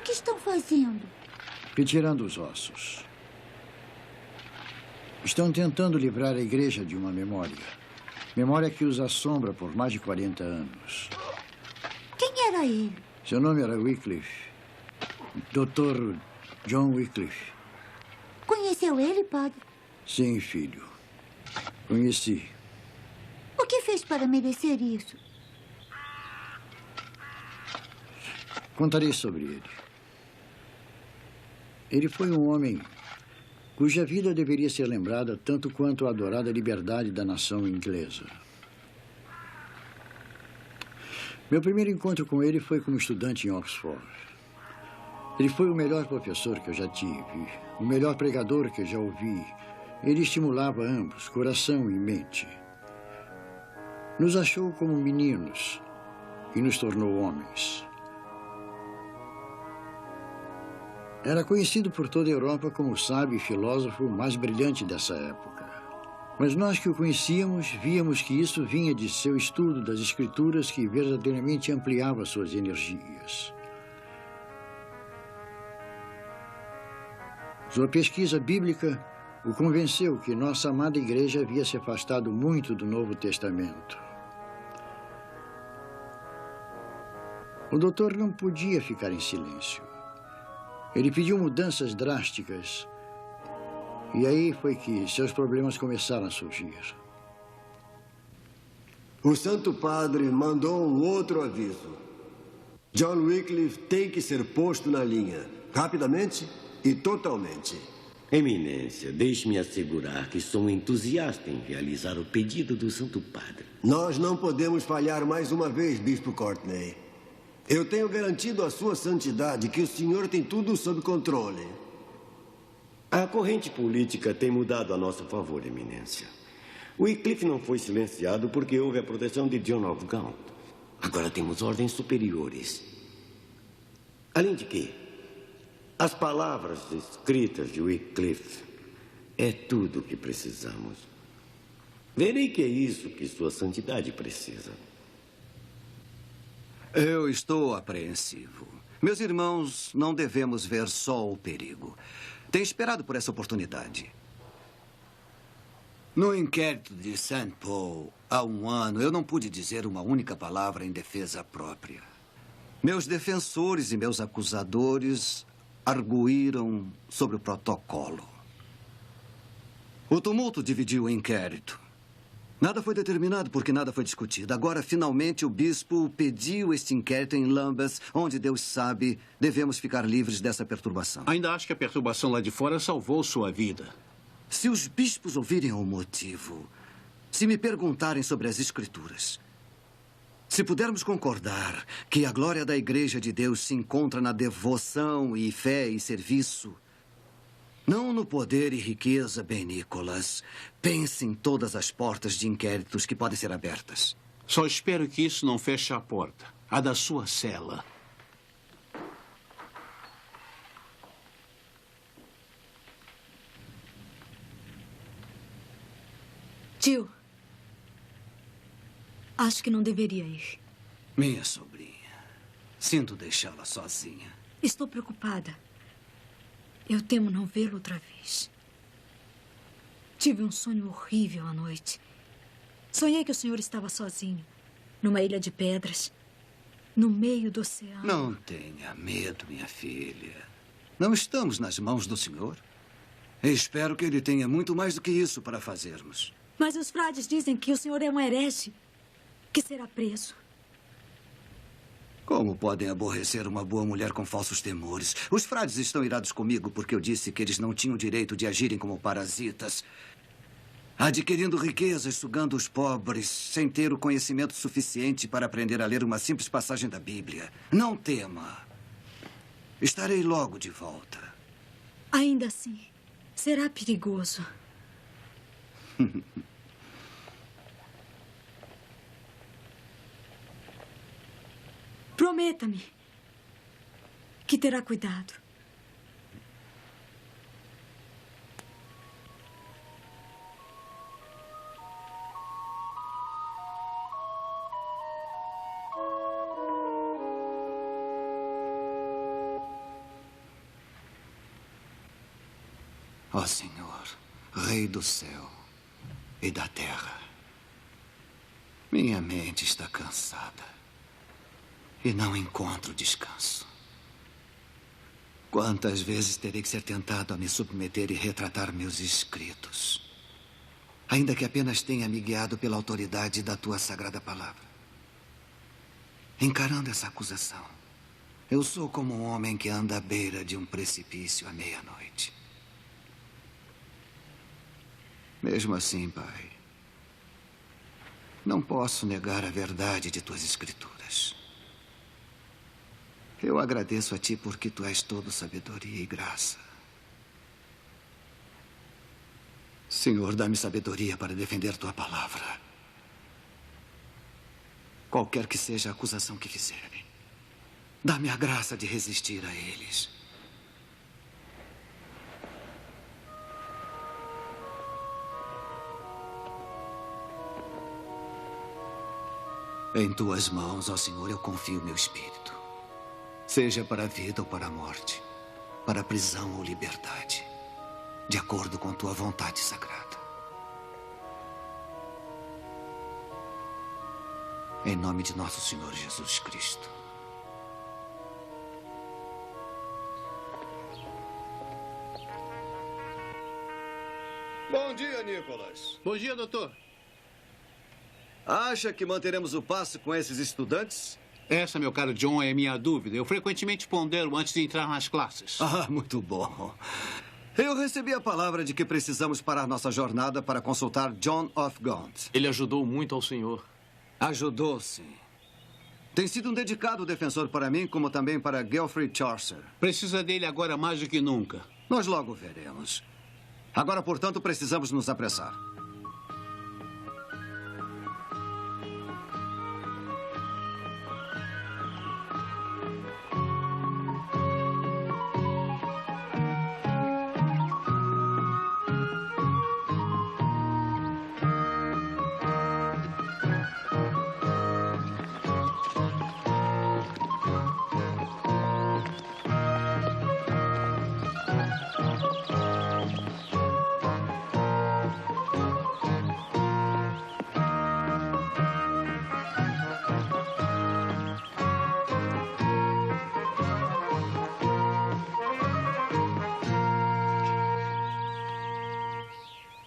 que estão fazendo? Retirando os ossos. Estão tentando livrar a igreja de uma memória. Memória que os assombra por mais de 40 anos. Quem era ele? Seu nome era Wycliffe. Dr. John Wycliffe. Conheceu ele, padre? Sim, filho. Conheci. O que fez para merecer isso? Contarei sobre ele. Ele foi um homem cuja vida deveria ser lembrada tanto quanto a adorada liberdade da nação inglesa. Meu primeiro encontro com ele foi como estudante em Oxford. Ele foi o melhor professor que eu já tive, o melhor pregador que eu já ouvi. Ele estimulava ambos, coração e mente. Nos achou como meninos e nos tornou homens. Era conhecido por toda a Europa como o sábio e filósofo mais brilhante dessa época. Mas nós que o conhecíamos, víamos que isso vinha de seu estudo das Escrituras que verdadeiramente ampliava suas energias. Sua pesquisa bíblica o convenceu que nossa amada igreja havia se afastado muito do Novo Testamento. O doutor não podia ficar em silêncio. Ele pediu mudanças drásticas. E aí foi que seus problemas começaram a surgir. O Santo Padre mandou um outro aviso. John Wycliffe tem que ser posto na linha, rapidamente e totalmente. Eminência, deixe-me assegurar que sou um entusiasta em realizar o pedido do Santo Padre. Nós não podemos falhar mais uma vez, Bispo Courtney. Eu tenho garantido à sua santidade que o senhor tem tudo sob controle. A corrente política tem mudado a nosso favor, Eminência. Wycliffe não foi silenciado porque houve a proteção de John of Gaunt. Agora temos ordens superiores. Além de que, as palavras escritas de Wycliffe é tudo o que precisamos. Verei que é isso que sua santidade precisa. Eu estou apreensivo. Meus irmãos, não devemos ver só o perigo. Tenho esperado por essa oportunidade. No inquérito de St. Paul, há um ano, eu não pude dizer uma única palavra em defesa própria. Meus defensores e meus acusadores arguíram sobre o protocolo. O tumulto dividiu o inquérito. Nada foi determinado porque nada foi discutido. Agora, finalmente, o bispo pediu este inquérito em Lambeth, onde, Deus sabe, devemos ficar livres dessa perturbação. Ainda acho que a perturbação lá de fora salvou sua vida. Se os bispos ouvirem o motivo, se me perguntarem sobre as Escrituras, se pudermos concordar que a glória da Igreja de Deus se encontra na devoção e fé e serviço, não no poder e riqueza, bem, Nicholas. Pense em todas as portas de inquéritos que podem ser abertas. Só espero que isso não feche a porta, a da sua cela. Tio, acho que não deveria ir. Minha sobrinha, sinto deixá-la sozinha. Estou preocupada. Eu temo não vê-lo outra vez. Tive um sonho horrível à noite. Sonhei que o senhor estava sozinho, numa ilha de pedras, no meio do oceano. Não tenha medo, minha filha. Não estamos nas mãos do senhor. Espero que ele tenha muito mais do que isso para fazermos. Mas os frades dizem que o senhor é um herege, que será preso. Como podem aborrecer uma boa mulher com falsos temores? Os frades estão irados comigo porque eu disse que eles não tinham direito de agirem como parasitas, adquirindo riquezas, sugando os pobres, sem ter o conhecimento suficiente para aprender a ler uma simples passagem da Bíblia. Não tema. Estarei logo de volta. Ainda assim, será perigoso. Prometa-me que terá cuidado. Ó Senhor, Rei do céu e da terra, minha mente está cansada e não encontro descanso. Quantas vezes terei que ser tentado a me submeter e retratar meus escritos, ainda que apenas tenha me guiado pela autoridade da tua sagrada palavra. Encarando essa acusação, eu sou como um homem que anda à beira de um precipício à meia-noite. Mesmo assim, Pai, não posso negar a verdade de tuas escrituras. Eu agradeço a ti porque tu és todo sabedoria e graça. Senhor, dá-me sabedoria para defender tua palavra. Qualquer que seja a acusação que fizerem, dá-me a graça de resistir a eles. Em tuas mãos, ó Senhor, eu confio meu espírito. Seja para a vida ou para a morte, para a prisão ou liberdade, de acordo com tua vontade sagrada. Em nome de nosso Senhor Jesus Cristo. Bom dia, Nicholas. Bom dia, doutor. Acha que manteremos o passo com esses estudantes? Essa, meu caro John, é minha dúvida. Eu frequentemente pondero antes de entrar nas classes. Ah, muito bom. Eu recebi a palavra de que precisamos parar nossa jornada para consultar John of Gaunt. Ele ajudou muito ao senhor. Ajudou, sim. Tem sido um dedicado defensor para mim, como também para Geoffrey Chaucer. Precisa dele agora mais do que nunca. Nós logo veremos. Agora, portanto, precisamos nos apressar.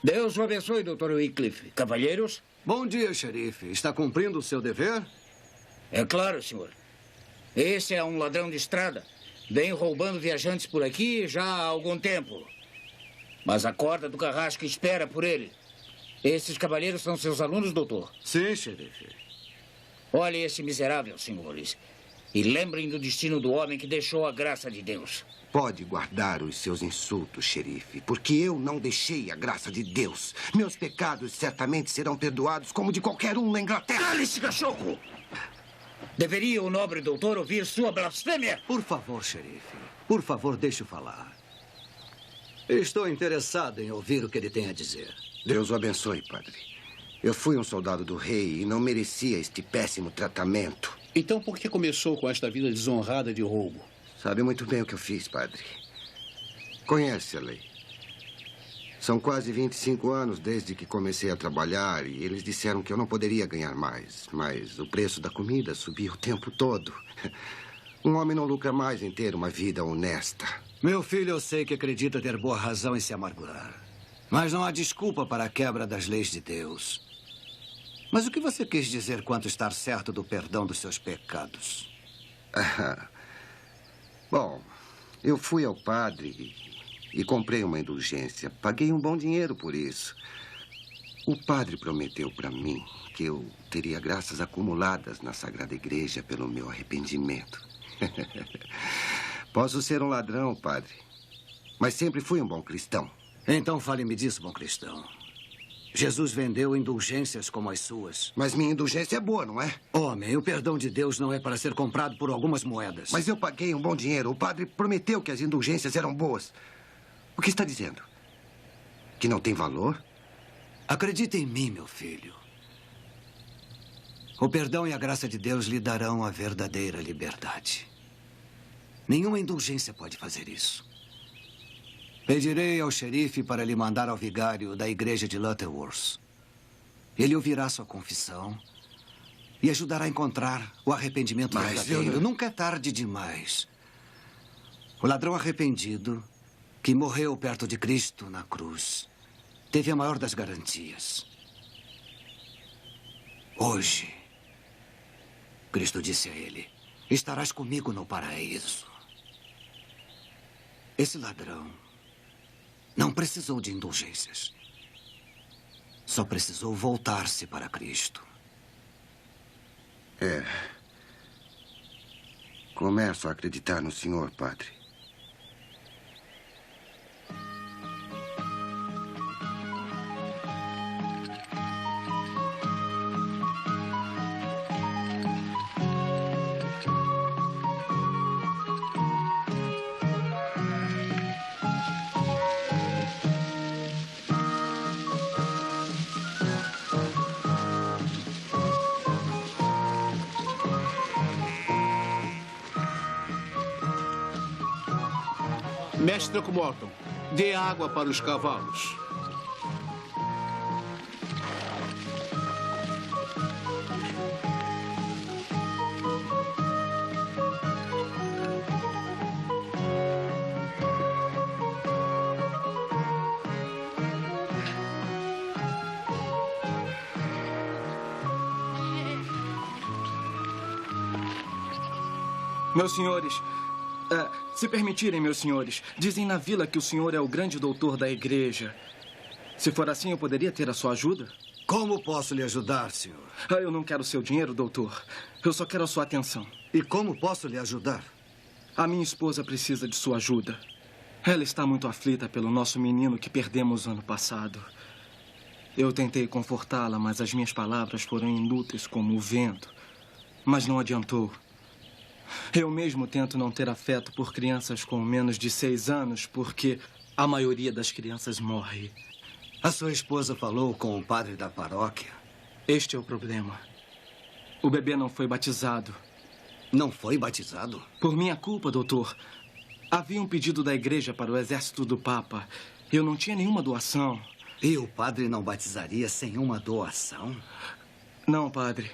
Deus o abençoe, Dr. Wycliffe. Cavalheiros? Bom dia, xerife. Está cumprindo o seu dever? É claro, senhor. Esse é um ladrão de estrada. Vem roubando viajantes por aqui já há algum tempo. Mas a corda do carrasco espera por ele. Esses cavalheiros são seus alunos, doutor? Sim, xerife. Olhem esse miserável, senhores. E lembrem do destino do homem que deixou a graça de Deus. Pode guardar os seus insultos, xerife, porque eu não deixei a graça de Deus. Meus pecados certamente serão perdoados como de qualquer um na Inglaterra. Cale-se, cachorro! Deveria o nobre doutor ouvir sua blasfêmia? Por favor, xerife. Por favor, deixe-o falar. Estou interessado em ouvir o que ele tem a dizer. Deus o abençoe, padre. Eu fui um soldado do rei e não merecia este péssimo tratamento. Então por que começou com esta vida desonrada de roubo? Sabe muito bem o que eu fiz, padre. Conhece a lei. São quase 25 anos desde que comecei a trabalhar e eles disseram que eu não poderia ganhar mais. Mas o preço da comida subia o tempo todo. Um homem não lucra mais em ter uma vida honesta. Meu filho, eu sei que acredita ter boa razão em se amargurar. Mas não há desculpa para a quebra das leis de Deus. Mas o que você quis dizer quanto estar certo do perdão dos seus pecados? Bom, eu fui ao padre e comprei uma indulgência. Paguei um bom dinheiro por isso. O padre prometeu para mim que eu teria graças acumuladas na Sagrada Igreja pelo meu arrependimento. Posso ser um ladrão, padre, mas sempre fui um bom cristão. Então fale-me disso, bom cristão. Jesus vendeu indulgências como as suas. Mas minha indulgência é boa, não é? Homem, o perdão de Deus não é para ser comprado por algumas moedas. Mas eu paguei um bom dinheiro. O padre prometeu que as indulgências eram boas. O que está dizendo? Que não tem valor? Acredite em mim, meu filho. O perdão e a graça de Deus lhe darão a verdadeira liberdade. Nenhuma indulgência pode fazer isso. Pedirei ao xerife para lhe mandar ao vigário da igreja de Lutterworth. Ele ouvirá sua confissão e ajudará a encontrar o arrependimento verdadeiro. Nunca é tarde demais. O ladrão arrependido que morreu perto de Cristo na cruz teve a maior das garantias. Hoje, Cristo disse a ele: estarás comigo no paraíso. Esse ladrão não precisou de indulgências. Só precisou voltar-se para Cristo. Começo a acreditar no senhor, padre. Mestre Throckmorton, dê água para os cavalos. Meus senhores, se permitirem, meus senhores, dizem na vila que o senhor é o grande doutor da igreja. Se for assim, eu poderia ter a sua ajuda? Como posso lhe ajudar, senhor? Eu não quero seu dinheiro, doutor. Eu só quero a sua atenção. E como posso lhe ajudar? A minha esposa precisa de sua ajuda. Ela está muito aflita pelo nosso menino que perdemos ano passado. Eu tentei confortá-la, mas as minhas palavras foram inúteis como o vento. Mas não adiantou. Eu mesmo tento não ter afeto por crianças com menos de 6 anos, porque a maioria das crianças morre. A sua esposa falou com o padre da paróquia? Este é o problema. O bebê não foi batizado. Não foi batizado? Por minha culpa, doutor. Havia um pedido da igreja para o exército do Papa. Eu não tinha nenhuma doação. E o padre não batizaria sem uma doação? Não, padre.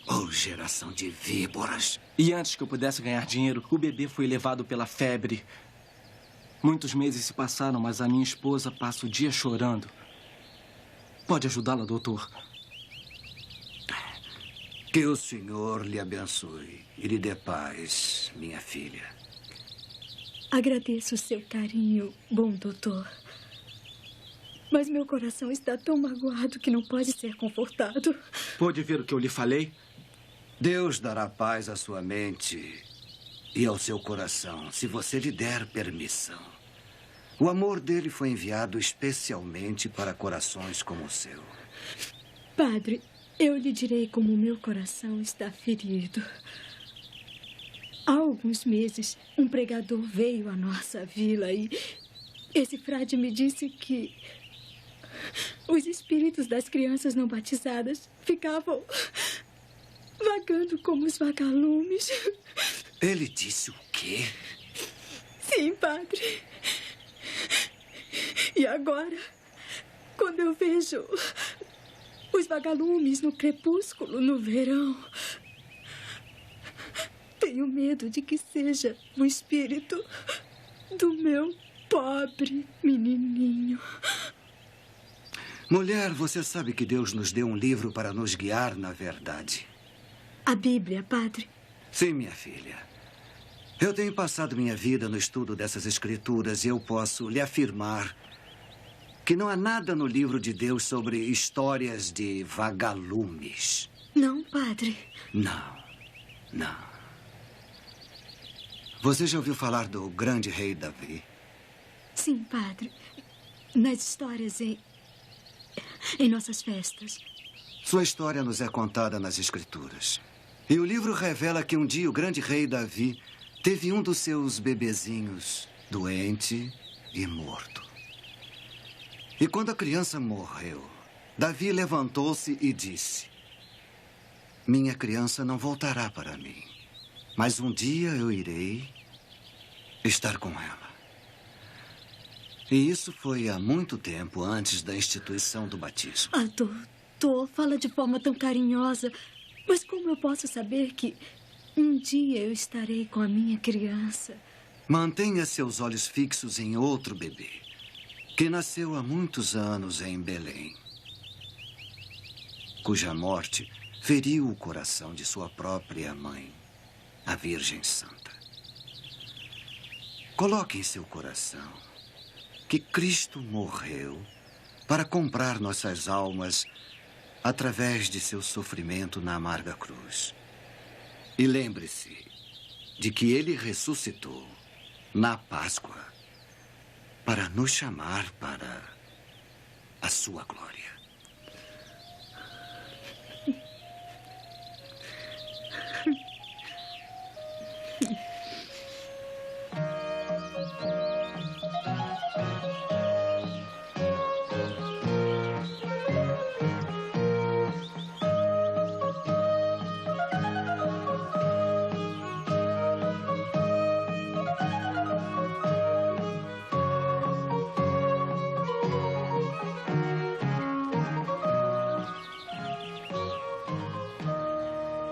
Oh, geração de víboras. E antes que eu pudesse ganhar dinheiro, o bebê foi levado pela febre. Muitos meses se passaram, mas a minha esposa passa o dia chorando. Pode ajudá-la, doutor? Que o Senhor lhe abençoe e lhe dê paz, minha filha. Agradeço o seu carinho, bom doutor. Mas meu coração está tão magoado que não pode ser confortado. Pôde ver o que eu lhe falei? Deus dará paz à sua mente e ao seu coração, se você lhe der permissão. O amor dele foi enviado especialmente para corações como o seu. Padre, eu lhe direi como o meu coração está ferido. Há alguns meses, um pregador veio à nossa vila e esse frade me disse que os espíritos das crianças não batizadas ficavam vagando como os vagalumes. Ele disse o quê? Sim, padre. E agora, quando eu vejo os vagalumes no crepúsculo, no verão, tenho medo de que seja o espírito do meu pobre menininho. Mulher, você sabe que Deus nos deu um livro para nos guiar na verdade. A Bíblia, padre? Sim, minha filha. Eu tenho passado minha vida no estudo dessas escrituras e eu posso lhe afirmar que não há nada no livro de Deus sobre histórias de vagalumes. Não, padre. Não. Você já ouviu falar do grande rei Davi? Sim, padre. Nas histórias em nossas festas. Sua história nos é contada nas escrituras. E o livro revela que um dia o grande rei Davi teve um dos seus bebezinhos doente e morto. E quando a criança morreu, Davi levantou-se e disse: minha criança não voltará para mim, mas um dia eu irei estar com ela. E isso foi há muito tempo antes da instituição do batismo. Ah, doutor, fala de forma tão carinhosa. Mas como eu posso saber que um dia eu estarei com a minha criança? Mantenha seus olhos fixos em outro bebê, que nasceu há muitos anos em Belém, cuja morte feriu o coração de sua própria mãe, a Virgem Santa. Coloque em seu coração que Cristo morreu para comprar nossas almas através de seu sofrimento na amarga cruz. E lembre-se de que ele ressuscitou na Páscoa para nos chamar para a sua glória.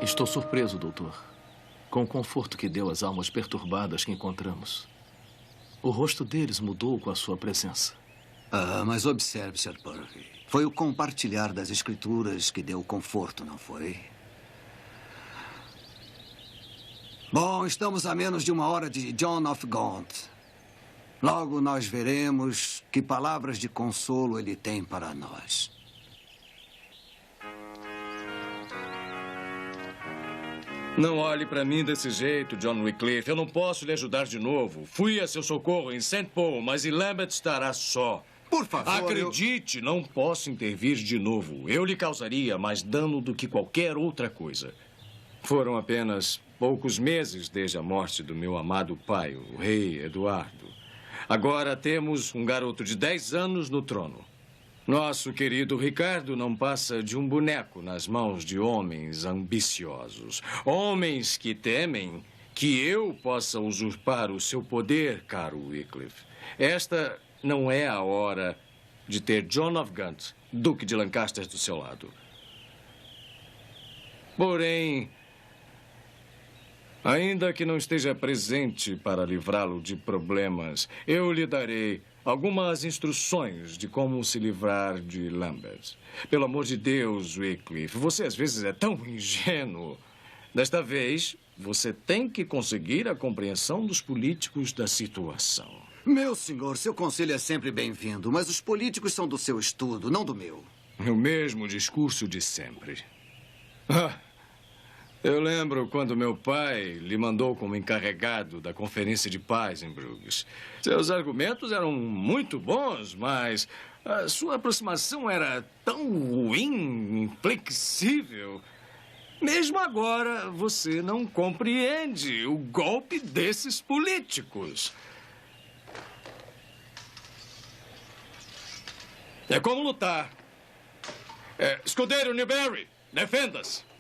Estou surpreso, doutor, com o conforto que deu às almas perturbadas que encontramos. O rosto deles mudou com a sua presença. Ah, mas observe, Sr. Purvey. Foi o compartilhar das escrituras que deu conforto, não foi? Bom, estamos a menos de 1 hora de John of Gaunt. Logo nós veremos que palavras de consolo ele tem para nós. Não olhe para mim desse jeito, John Wycliffe. Eu não posso lhe ajudar de novo. Fui a seu socorro em St. Paul, mas em Lambeth estará só. Por favor, acredite, não posso intervir de novo. Eu lhe causaria mais dano do que qualquer outra coisa. Foram apenas poucos meses desde a morte do meu amado pai, o rei Eduardo. Agora temos um garoto de 10 anos no trono. Nosso querido Ricardo não passa de um boneco nas mãos de homens ambiciosos. Homens que temem que eu possa usurpar o seu poder, caro Wycliffe. Esta não é a hora de ter John of Gaunt, Duque de Lancaster, do seu lado. Porém, ainda que não esteja presente para livrá-lo de problemas, eu lhe darei algumas instruções de como se livrar de Lambeth. Pelo amor de Deus, Wycliffe, você às vezes é tão ingênuo. Desta vez, você tem que conseguir a compreensão dos políticos da situação. Meu senhor, seu conselho é sempre bem-vindo, mas os políticos são do seu estudo, não do meu. O mesmo discurso de sempre. Eu lembro quando meu pai lhe mandou como encarregado da Conferência de Paz em Bruges. Seus argumentos eram muito bons, mas a sua aproximação era tão ruim, inflexível. Mesmo agora, você não compreende o golpe desses políticos. É como lutar. Escudeiro Newberry, defenda-se.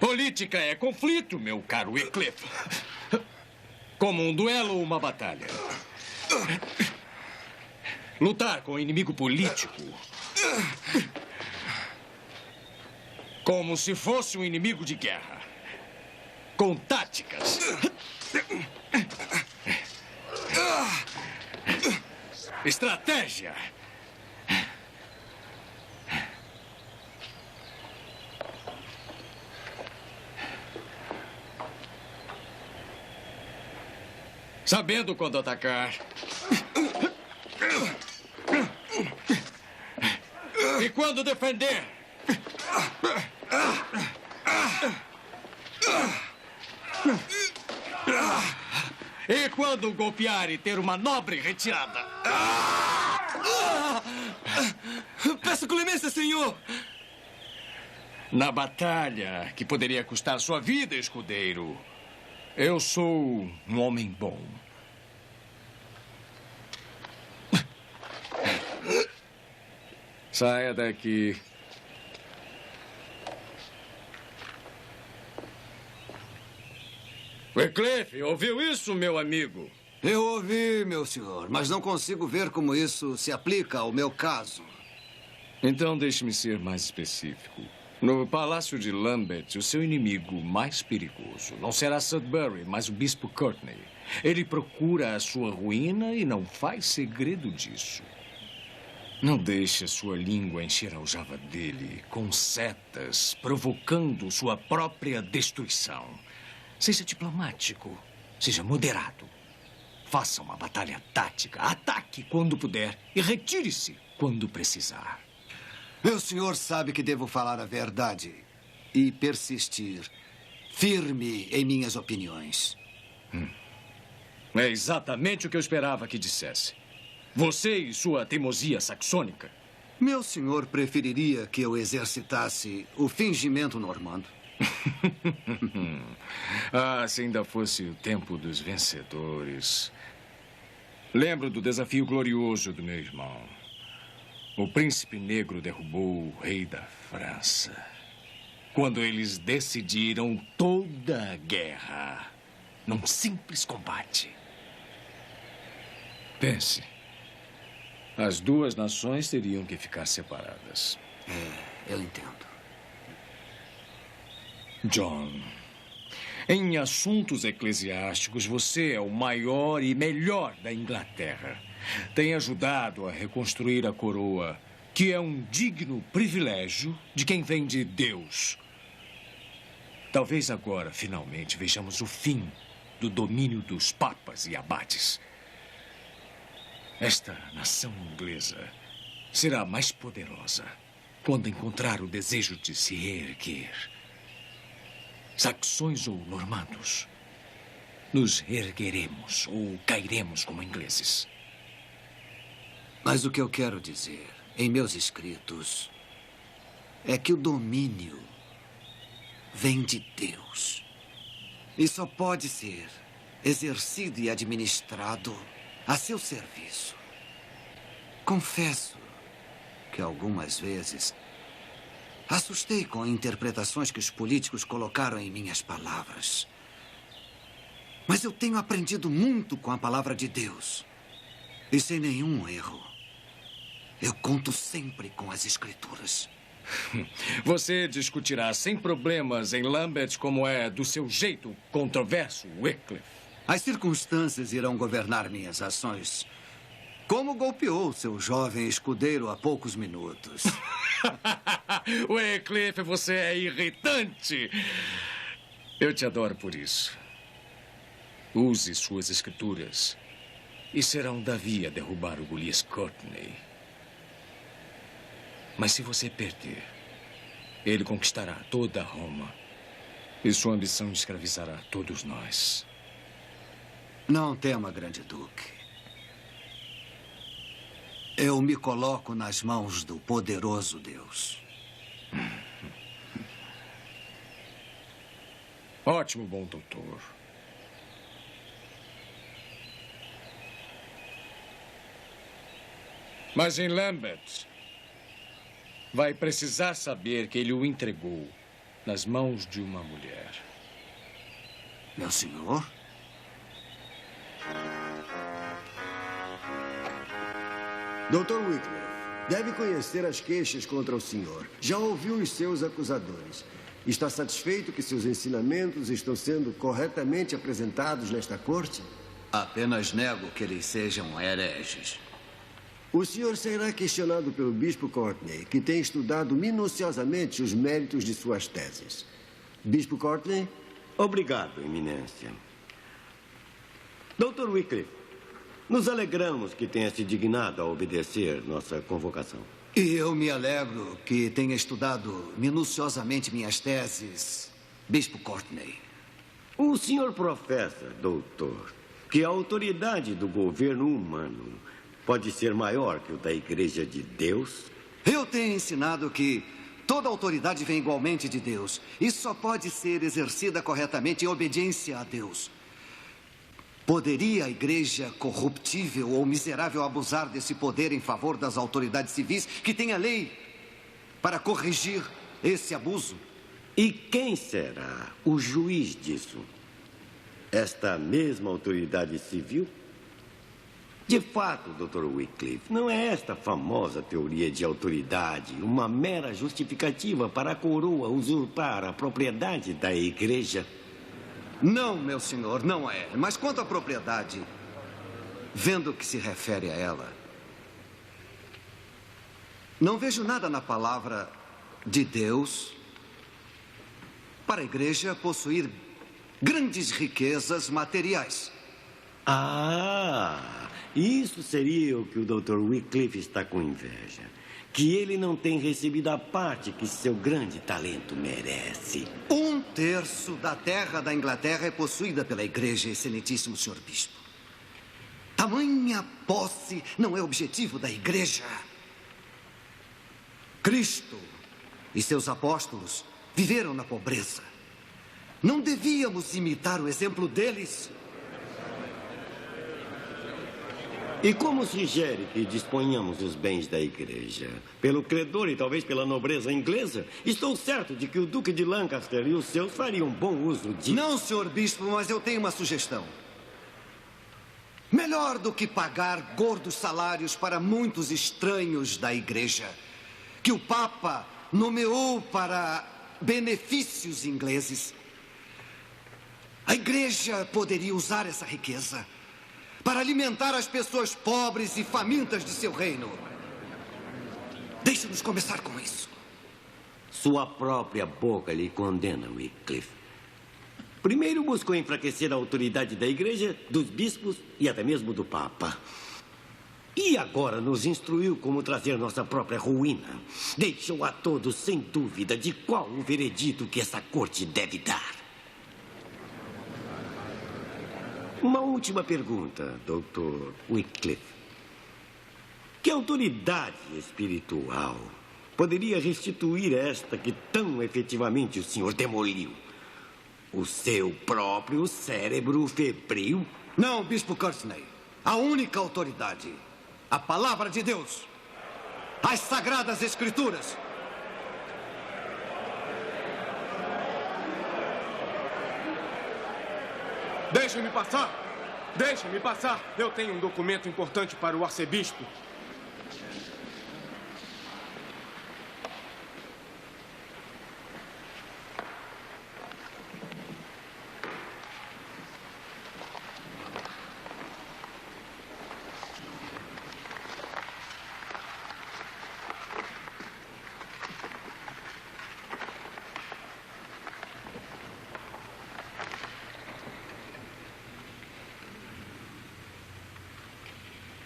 Política é conflito, meu caro Wycliffe. Como um duelo ou uma batalha. Lutar com o inimigo político como se fosse um inimigo de guerra. Com táticas. Estratégia. Sabendo quando atacar. E quando defender. E quando golpear e ter uma nobre retirada. Peço clemência, senhor. Na batalha que poderia custar sua vida, escudeiro, eu sou um homem bom. Saia daqui. Wycliffe, ouviu isso, meu amigo? Eu ouvi, meu senhor, mas não consigo ver como isso se aplica ao meu caso. Então, deixe-me ser mais específico. No Palácio de Lambeth, o seu inimigo mais perigoso não será Sudbury, mas o Bispo Courtney. Ele procura a sua ruína e não faz segredo disso. Não deixe a sua língua encher a aljava dele com setas, provocando sua própria destruição. Seja diplomático, seja moderado. Faça uma batalha tática, ataque quando puder e retire-se quando precisar. Meu senhor sabe que devo falar a verdade e persistir firme em minhas opiniões. É exatamente o que eu esperava que dissesse. Você e sua teimosia saxônica. Meu senhor preferiria que eu exercitasse o fingimento normando? Se ainda fosse o tempo dos vencedores. Lembro do desafio glorioso do meu irmão. O príncipe negro derrubou o rei da França. Quando eles decidiram toda a guerra num simples combate. Pense. As duas nações teriam que ficar separadas. Eu entendo. John, em assuntos eclesiásticos, você é o maior e melhor da Inglaterra. Tem ajudado a reconstruir a coroa, que é um digno privilégio de quem vem de Deus. Talvez agora, finalmente, vejamos o fim do domínio dos papas e abades. Esta nação inglesa será mais poderosa quando encontrar o desejo de se reerguer. Saxões ou normandos, nos ergueremos ou cairemos como ingleses. Mas o que eu quero dizer em meus escritos é que o domínio vem de Deus e só pode ser exercido e administrado a seu serviço. Confesso que algumas vezes assustei com interpretações que os políticos colocaram em minhas palavras. Mas eu tenho aprendido muito com a palavra de Deus. E sem nenhum erro. Eu conto sempre com as Escrituras. Você discutirá sem problemas em Lambeth como é do seu jeito controverso, Wycliffe. As circunstâncias irão governar minhas ações. Como golpeou seu jovem escudeiro há poucos minutos. Wycliffe, você é irritante. Eu te adoro por isso. Use suas escrituras e serão Davi a derrubar o Golias Courtney. Mas se você perder, ele conquistará toda Roma e sua ambição escravizará todos nós. Não tema, grande duque. Eu me coloco nas mãos do poderoso Deus. Ótimo, bom doutor. Mas em Lambeth, vai precisar saber que ele o entregou nas mãos de uma mulher. Meu senhor? Dr. Wycliffe, deve conhecer as queixas contra o senhor. Já ouviu os seus acusadores. Está satisfeito que seus ensinamentos estão sendo corretamente apresentados nesta corte? Apenas nego que eles sejam hereges. O senhor será questionado pelo Bispo Courtney, que tem estudado minuciosamente os méritos de suas teses. Bispo Courtney? Obrigado, Eminência. Dr. Wycliffe, nos alegramos que tenha se dignado a obedecer nossa convocação. E eu me alegro que tenha estudado minuciosamente minhas teses, Bispo Courtney. O senhor professa, doutor, que a autoridade do governo humano pode ser maior que o da Igreja de Deus? Eu tenho ensinado que toda autoridade vem igualmente de Deus e só pode ser exercida corretamente em obediência a Deus. Poderia a igreja corruptível ou miserável abusar desse poder em favor das autoridades civis que têm a lei para corrigir esse abuso? E quem será o juiz disso? Esta mesma autoridade civil? De fato, Dr. Wycliffe, não é esta famosa teoria de autoridade uma mera justificativa para a coroa usurpar a propriedade da igreja? Não, meu senhor, não é. Mas quanto à propriedade, vendo o que se refere a ela, não vejo nada na palavra de Deus para a igreja possuir grandes riquezas materiais. Ah, isso seria o que o Dr. Wycliffe está com inveja. Que ele não tem recebido a parte que seu grande talento merece. 1/3 da terra da Inglaterra é possuída pela igreja, excelentíssimo senhor bispo. Tamanha posse não é objetivo da igreja. Cristo e seus apóstolos viveram na pobreza. Não devíamos imitar o exemplo deles? E como sugere que disponhamos os bens da igreja? Pelo credor e talvez pela nobreza inglesa? Estou certo de que o Duque de Lancaster e os seus fariam bom uso disso. Não, senhor bispo, mas eu tenho uma sugestão. Melhor do que pagar gordos salários para muitos estranhos da igreja, que o Papa nomeou para benefícios ingleses, a igreja poderia usar essa riqueza para alimentar as pessoas pobres e famintas de seu reino. Deixe-nos começar com isso. Sua própria boca lhe condena, Wycliffe. Primeiro buscou enfraquecer a autoridade da igreja, dos bispos e até mesmo do Papa. E agora nos instruiu como trazer nossa própria ruína. Deixou a todos sem dúvida de qual o veredito que essa corte deve dar. Uma última pergunta, Dr. Wycliffe. Que autoridade espiritual poderia restituir esta que tão efetivamente o senhor demoliu? O seu próprio cérebro febril? Não, Bispo Courtney. A única autoridade. A palavra de Deus. As Sagradas Escrituras. Deixem-me passar! Deixem-me passar! Eu tenho um documento importante para o arcebispo.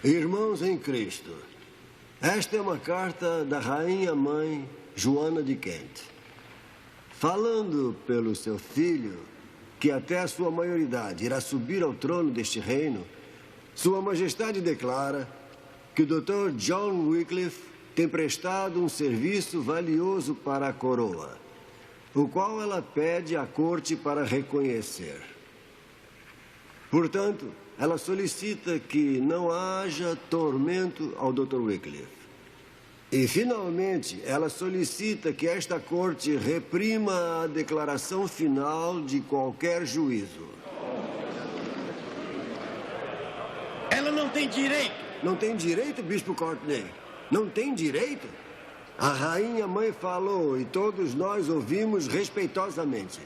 Irmãos em Cristo, esta é uma carta da Rainha Mãe Joana de Kent, falando pelo seu filho, que até a sua maioridade irá subir ao trono deste reino. Sua Majestade declara que o Dr. John Wycliffe tem prestado um serviço valioso para a coroa, o qual ela pede à corte para reconhecer. Portanto, ela solicita que não haja tormento ao Dr. Wycliffe. E, finalmente, ela solicita que esta corte reprima a declaração final de qualquer juízo. Ela não tem direito. Não tem direito, Bispo Courtney? Não tem direito? A Rainha Mãe falou e todos nós ouvimos respeitosamente.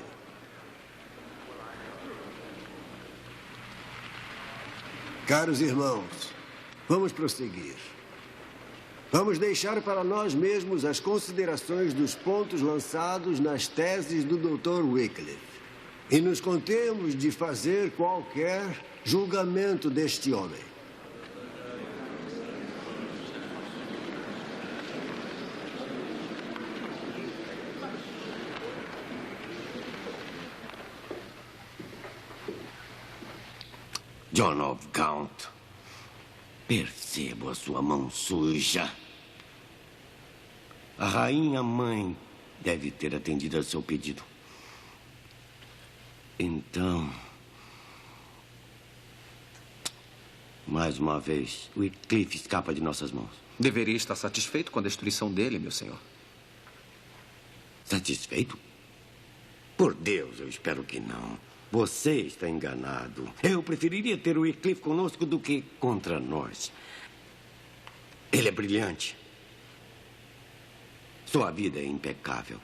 Caros irmãos, vamos prosseguir. Vamos deixar para nós mesmos as considerações dos pontos lançados nas teses do Dr. Wycliffe e nos contemos de fazer qualquer julgamento deste homem. John of Gaunt, percebo a sua mão suja. A rainha mãe deve ter atendido ao seu pedido. Então, Mais uma vez, o Wycliffe escapa de nossas mãos. Deveria estar satisfeito com a destruição dele, meu senhor. Satisfeito? Por Deus, eu espero que não. Você está enganado. Eu preferiria ter o Wycliffe conosco do que contra nós. Ele é brilhante. Sua vida é impecável.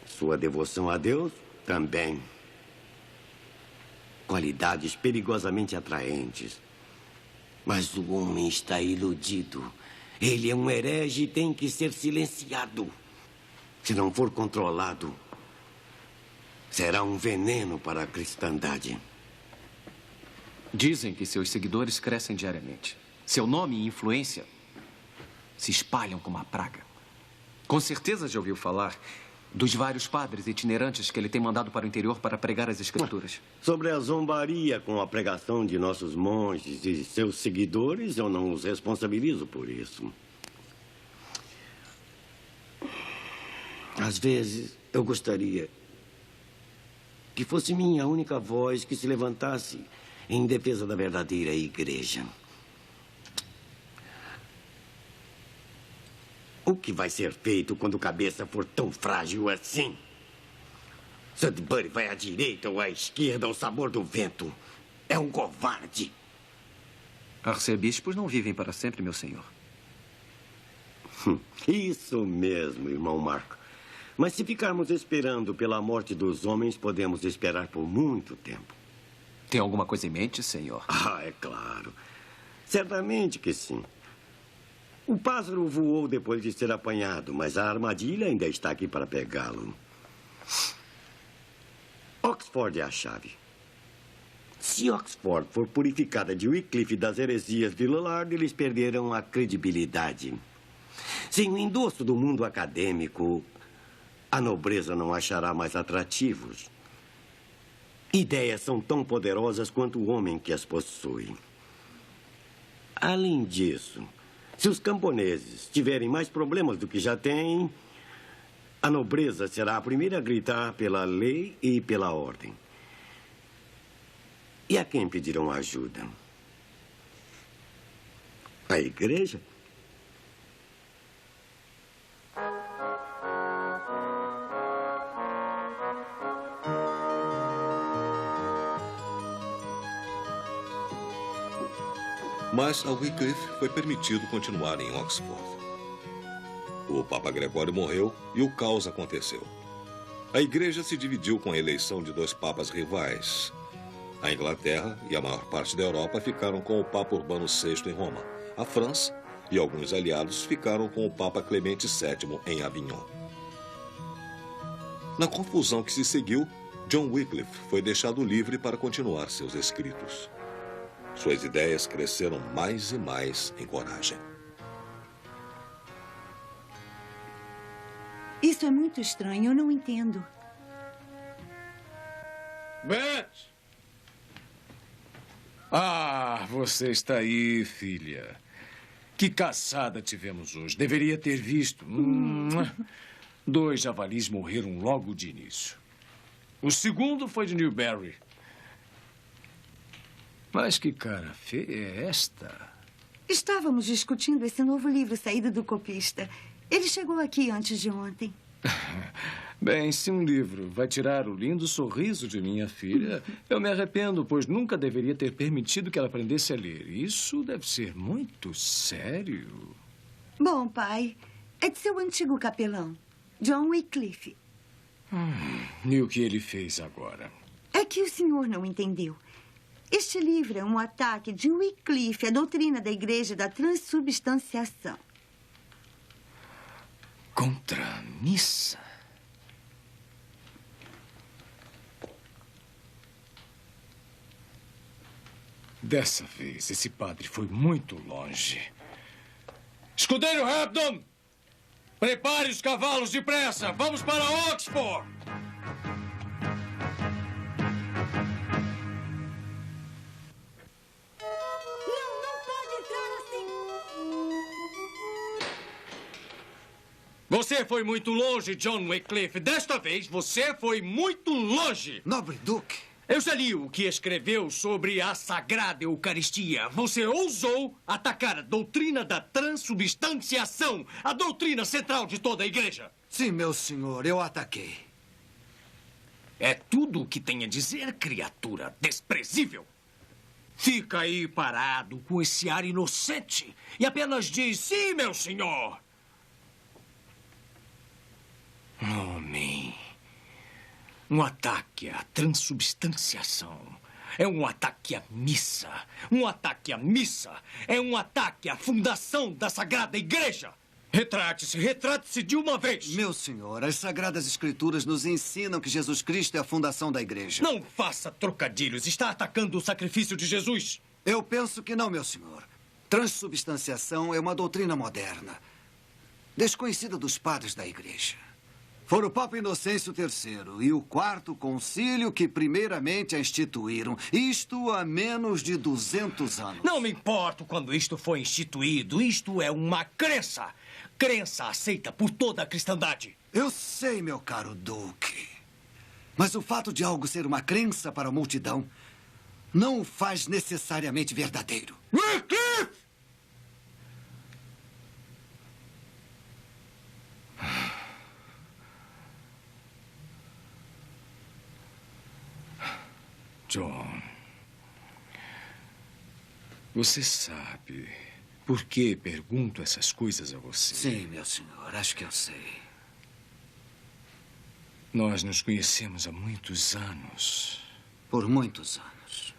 Sua devoção a Deus também. Qualidades perigosamente atraentes. Mas o homem está iludido. Ele é um herege e tem que ser silenciado. Se não for controlado, será um veneno para a cristandade. Dizem que seus seguidores crescem diariamente. Seu nome e influência se espalham como uma praga. Com certeza já ouviu falar dos vários padres itinerantes que ele tem mandado para o interior para pregar as escrituras. Sobre a zombaria com a pregação de nossos monges e seus seguidores, eu não os responsabilizo por isso. Às vezes, eu gostaria que fosse minha única voz que se levantasse em defesa da verdadeira igreja. O que vai ser feito quando a cabeça for tão frágil assim? Sudbury vai à direita ou à esquerda ao sabor do vento. É um covarde. Arcebispos não vivem para sempre, meu senhor. Isso mesmo, irmão Marco. Mas se ficarmos esperando pela morte dos homens, podemos esperar por muito tempo. Tem alguma coisa em mente, senhor? Ah, é claro. Certamente que sim. O pássaro voou depois de ser apanhado, mas a armadilha ainda está aqui para pegá-lo. Oxford é a chave. Se Oxford for purificada de Wycliffe e das heresias de Lillard, eles perderão a credibilidade. Sem o endosso do mundo acadêmico, a nobreza não achará mais atrativos. Ideias são tão poderosas quanto o homem que as possui. Além disso, se os camponeses tiverem mais problemas do que já têm, a nobreza será a primeira a gritar pela lei e pela ordem. E a quem pedirão ajuda? A igreja? Mas a Wycliffe foi permitido continuar em Oxford. O Papa Gregório morreu e o caos aconteceu. A igreja se dividiu com a eleição de 2 papas rivais. A Inglaterra e a maior parte da Europa ficaram com o Papa Urbano VI em Roma. A França e alguns aliados ficaram com o Papa Clemente VII em Avignon. Na confusão que se seguiu, John Wycliffe foi deixado livre para continuar seus escritos. Suas ideias cresceram mais e mais em coragem. Isso é muito estranho, eu não entendo. Beth! Ah, você está aí, filha. Que caçada tivemos hoje. Deveria ter visto. 2 javalis morreram logo de início. O segundo foi de Newberry. Mas que cara feia é esta? Estávamos discutindo esse novo livro saído do copista. Ele chegou aqui antes de ontem. Bem, se um livro vai tirar o lindo sorriso de minha filha, eu me arrependo, pois nunca deveria ter permitido que ela aprendesse a ler. Isso deve ser muito sério. Bom, pai, é de seu antigo capelão, John Wycliffe. E o que ele fez agora? É que o senhor não entendeu. Este livro é um ataque de Wycliffe à doutrina da Igreja da Transubstanciação. Contra a missa? Dessa vez, esse padre foi muito longe. Escudeiro Hebdon! Prepare os cavalos depressa! Vamos para Oxford! Você foi muito longe, John Wycliffe. Desta vez, você foi muito longe. Nobre Duque, Eu já li o que escreveu sobre a Sagrada Eucaristia. Você ousou atacar a doutrina da transubstanciação, a doutrina central de toda a igreja. Sim, meu senhor, eu ataquei. É tudo o que tem a dizer, criatura desprezível. Fica aí parado com esse ar inocente e apenas diz sim, meu senhor. Homem, um ataque à transubstanciação é um ataque à missa. Um ataque à missa é um ataque à fundação da Sagrada Igreja. Retrate-se de uma vez. Meu senhor, as Sagradas Escrituras nos ensinam que Jesus Cristo é a fundação da igreja. Não faça trocadilhos. Está atacando o sacrifício de Jesus. Eu penso que não, meu senhor. Transubstanciação é uma doutrina moderna, desconhecida dos padres da igreja. Foram o Papa Inocêncio III e o Quarto Concílio que primeiramente a instituíram. Isto há menos de 200 anos. Não me importo quando isto foi instituído. Isto é uma crença. Crença aceita por toda a cristandade. Eu sei, meu caro Duque. Mas o fato de algo ser uma crença para a multidão não o faz necessariamente verdadeiro. Wycliffe! John, você sabe por que pergunto essas coisas a você? Sim, meu senhor, acho que eu sei. Nós nos conhecemos há muitos anos. Por muitos anos.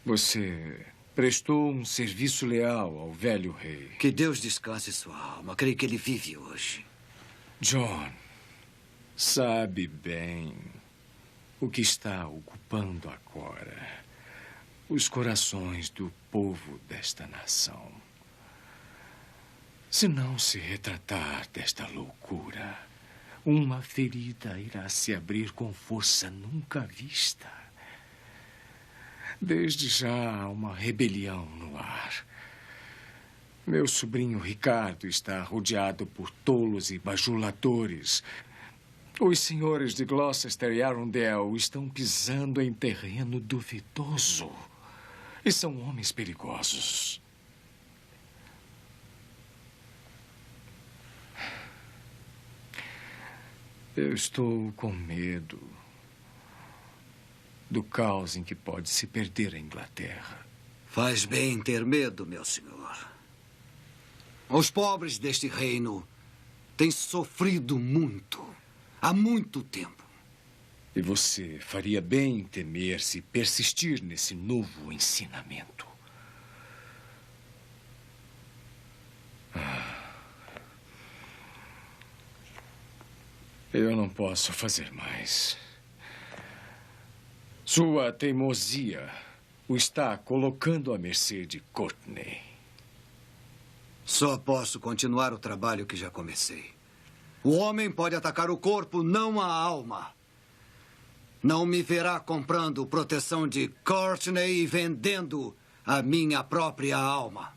Você prestou um serviço leal ao velho rei. Que Deus descanse sua alma. Creio que ele vive hoje. John, sabe bem o que está ocupando agora os corações do povo desta nação. Se não se retratar desta loucura, uma ferida irá se abrir com força nunca vista. Desde já há uma rebelião no ar. Meu sobrinho Ricardo está rodeado por tolos e bajuladores. Os senhores de Gloucester e Arundel estão pisando em terreno duvidoso. E são homens perigosos. Eu estou com medo do caos em que pode se perder a Inglaterra. Faz bem ter medo, meu senhor. Os pobres deste reino têm sofrido muito, há muito tempo. E você faria bem em temer se persistir nesse novo ensinamento. Eu não posso fazer mais. Sua teimosia o está colocando à mercê de Courtney. Só posso continuar o trabalho que já comecei. O homem pode atacar o corpo, não a alma. Não me verá comprando proteção de Courtney e vendendo a minha própria alma.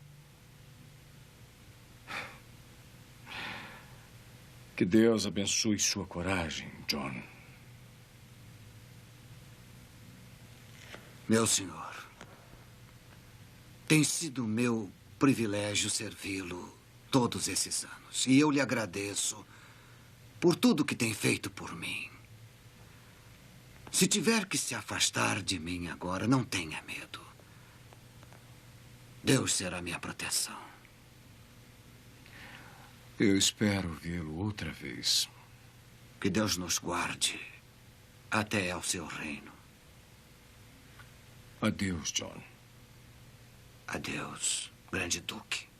Que Deus abençoe sua coragem, John. Meu senhor, tem sido meu privilégio servi-lo todos esses anos. E eu lhe agradeço por tudo que tem feito por mim. Se tiver que se afastar de mim agora, não tenha medo. Deus será minha proteção. Eu espero vê-lo outra vez. Que Deus nos guarde até ao seu reino. Adeus, John. Adeus, grande duque.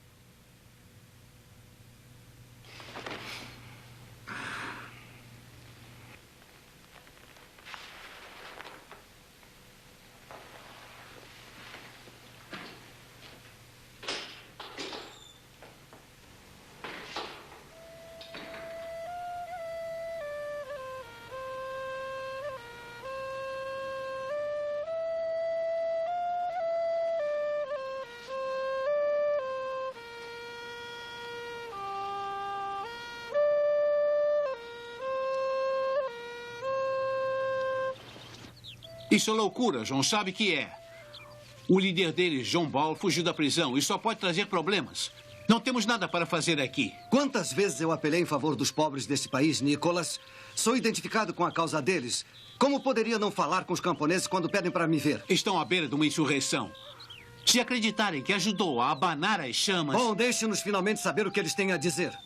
Isso é loucura, John. Sabe que é. O líder deles, John Ball, fugiu da prisão e só pode trazer problemas. Não temos nada para fazer aqui. Quantas vezes eu apelei em favor dos pobres desse país, Nicholas? Sou identificado com a causa deles. Como poderia não falar com os camponeses quando pedem para me ver? Estão à beira de uma insurreição. Se acreditarem que ajudou a abanar as chamas... Bom, deixe-nos finalmente saber o que eles têm a dizer.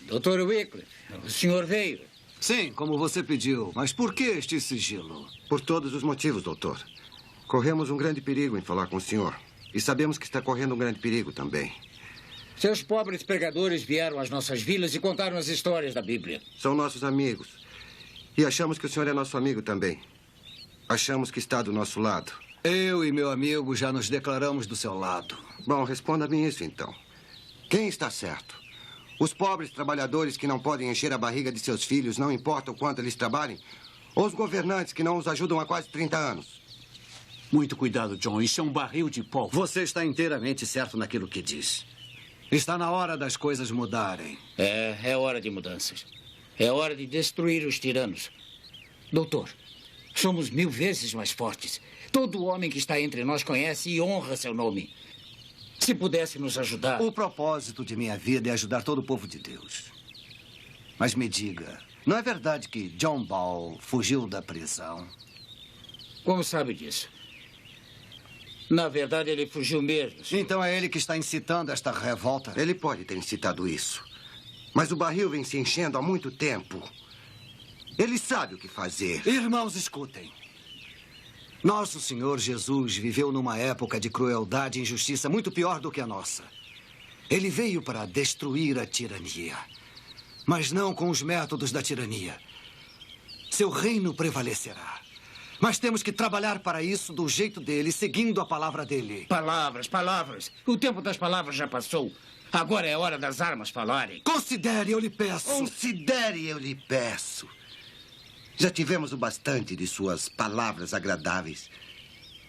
Dr. Wycliffe, o senhor veio. Sim, como você pediu. Mas por que este sigilo? Por todos os motivos, doutor. Corremos um grande perigo em falar com o senhor. E sabemos que está correndo um grande perigo também. Seus pobres pregadores vieram às nossas vilas e contaram as histórias da Bíblia. São nossos amigos. E achamos que o senhor é nosso amigo também. Achamos que está do nosso lado. Eu e meu amigo já nos declaramos do seu lado. Bom, responda-me isso, então. Quem está certo? Os pobres trabalhadores que não podem encher a barriga de seus filhos, não importa o quanto eles trabalhem? Ou os governantes que não os ajudam há quase 30 anos? Muito cuidado, John. Isso é um barril de pólvora. Você está inteiramente certo naquilo que diz. Está na hora das coisas mudarem. É hora de mudanças. É hora de destruir os tiranos. Doutor, somos 1000 vezes mais fortes. Todo homem que está entre nós conhece e honra seu nome. Se pudesse nos ajudar... O propósito de minha vida é ajudar todo o povo de Deus. Mas me diga, não é verdade que John Ball fugiu da prisão? Como sabe disso? Na verdade, ele fugiu mesmo. Então é ele que está incitando esta revolta? Ele pode ter incitado isso. Mas o barril vem se enchendo há muito tempo. Ele sabe o que fazer. Irmãos, escutem. Nosso Senhor Jesus viveu numa época de crueldade e injustiça muito pior do que a nossa. Ele veio para destruir a tirania, mas não com os métodos da tirania. Seu reino prevalecerá. Mas temos que trabalhar para isso do jeito dele, seguindo a palavra dele. Palavras, palavras. O tempo das palavras já passou. Agora é hora das armas falarem. Considere, eu lhe peço. Considere, eu lhe peço. Já tivemos o bastante de suas palavras agradáveis,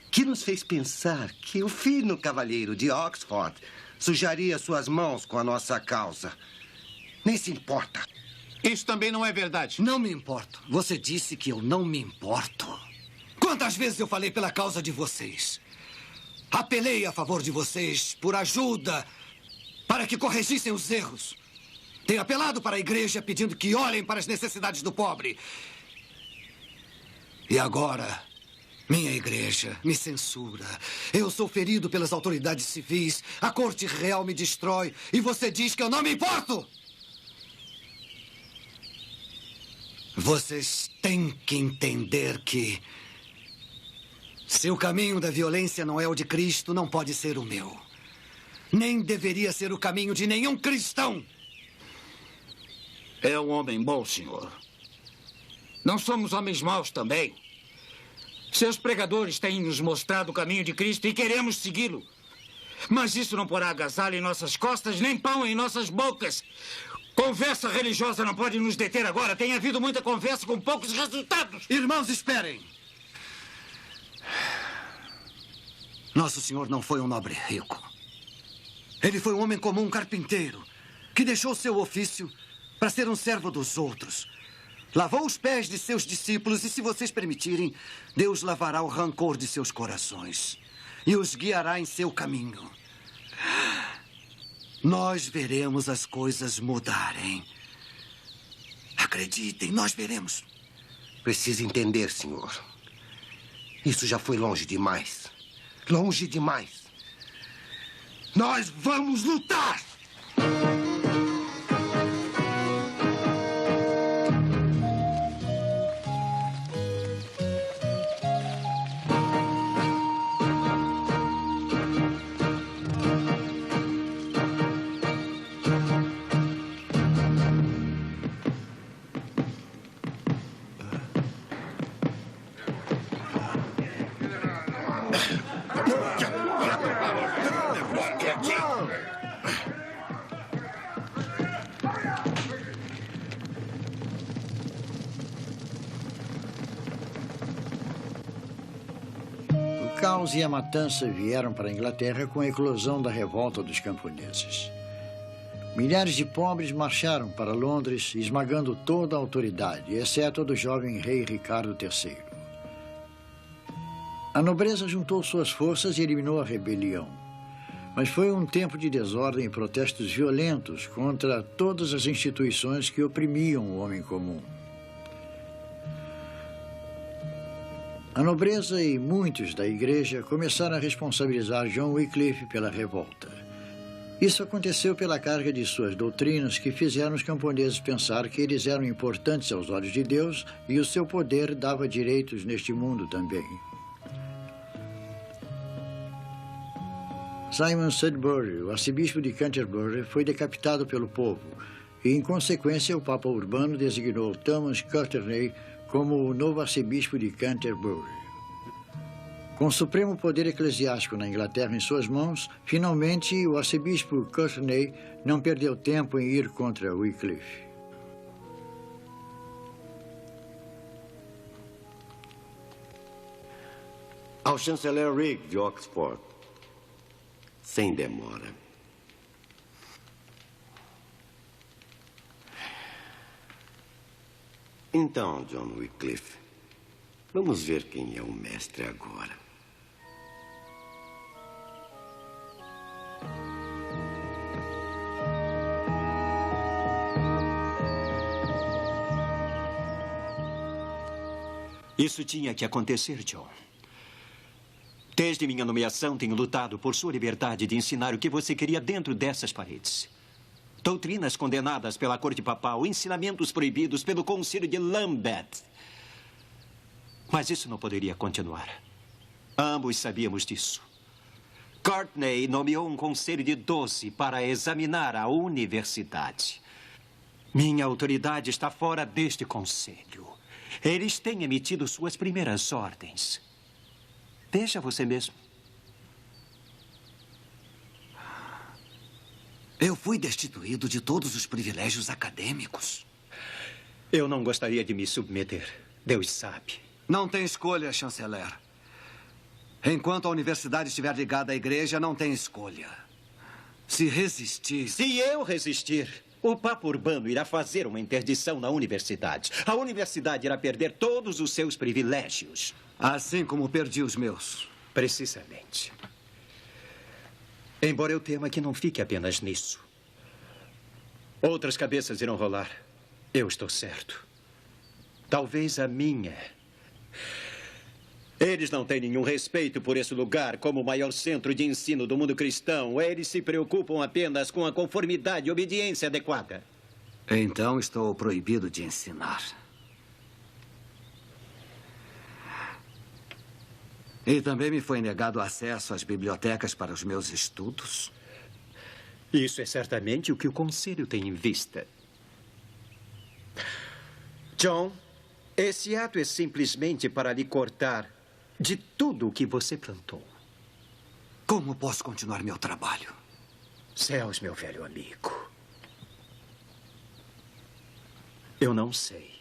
que nos fez pensar que o fino cavalheiro de Oxford sujaria suas mãos com a nossa causa. Nem se importa. Isso também não é verdade. Não me importo. Você disse que eu não me importo. Quantas vezes eu falei pela causa de vocês? Apelei a favor de vocês por ajuda, para que corrigissem os erros. Tenho apelado para a igreja pedindo que olhem para as necessidades do pobre. E agora, minha igreja me censura. Eu sou ferido pelas autoridades civis. A corte real me destrói. E você diz que eu não me importo. Vocês têm que entender que... se o caminho da violência não é o de Cristo, não pode ser o meu. Nem deveria ser o caminho de nenhum cristão. É um homem bom, senhor. Não somos homens maus também. Seus pregadores têm nos mostrado o caminho de Cristo e queremos segui-lo. Mas isso não porá agasalho em nossas costas, nem pão em nossas bocas. Conversa religiosa não pode nos deter agora. Tem havido muita conversa com poucos resultados. Irmãos, esperem. Nosso Senhor não foi um nobre rico. Ele foi um homem comum, um carpinteiro, que deixou seu ofício para ser um servo dos outros. Lavou os pés de seus discípulos e, se vocês permitirem, Deus lavará o rancor de seus corações e os guiará em seu caminho. Nós veremos as coisas mudarem. Acreditem, nós veremos. Precisa entender, senhor. Isso já foi longe demais. Longe demais. Nós vamos lutar! O caos e a matança vieram para a Inglaterra com a eclosão da revolta dos camponeses. milhares de pobres marcharam para Londres, esmagando toda a autoridade, exceto a do jovem rei Ricardo III. A nobreza juntou suas forças e eliminou a rebelião. Mas foi um tempo de desordem e protestos violentos contra todas as instituições que oprimiam o homem comum. A nobreza e muitos da igreja começaram a responsabilizar John Wycliffe pela revolta. Isso aconteceu pela carga de suas doutrinas que fizeram os camponeses pensar que eles eram importantes aos olhos de Deus e o seu poder dava direitos neste mundo também. Simon Sudbury, o arcebispo de Canterbury, foi decapitado pelo povo e, em consequência, o Papa Urbano designou Thomas Courtenay como o novo arcebispo de Canterbury. Com o supremo poder eclesiástico na Inglaterra em suas mãos, finalmente o arcebispo Courtenay não perdeu tempo em ir contra Wycliffe. Ao chanceler Rigg de Oxford, sem demora. Então, John Wycliffe, vamos ver quem é o mestre agora. Isso tinha que acontecer, John. Desde minha nomeação, tenho lutado por sua liberdade de ensinar o que você queria dentro dessas paredes. Doutrinas condenadas pela corte papal, ensinamentos proibidos pelo Conselho de Lambeth. Mas isso não poderia continuar. Ambos sabíamos disso. Courtenay nomeou um conselho de 12 para examinar a universidade. Minha autoridade está fora deste conselho. Eles têm emitido suas primeiras ordens. Veja você mesmo. Eu fui destituído de todos os privilégios acadêmicos. Eu não gostaria de me submeter. Deus sabe. Não tem escolha, chanceler. Enquanto a universidade estiver ligada à igreja, não tem escolha. Se resistir... Se eu resistir, o Papa Urbano irá fazer uma interdição na universidade. A universidade irá perder todos os seus privilégios. Assim como perdi os meus. Precisamente. Embora eu tema que não fique apenas nisso. Outras cabeças irão rolar. Eu estou certo. Talvez a minha. Eles não têm nenhum respeito por esse lugar como o maior centro de ensino do mundo cristão. Eles se preocupam apenas com a conformidade e obediência adequada. Então estou proibido de ensinar. E também me foi negado acesso às bibliotecas para os meus estudos. Isso é certamente o que o Conselho tem em vista. John, esse ato é simplesmente para lhe cortar de tudo o que você plantou. Como posso continuar meu trabalho? Céus, meu velho amigo. Eu não sei.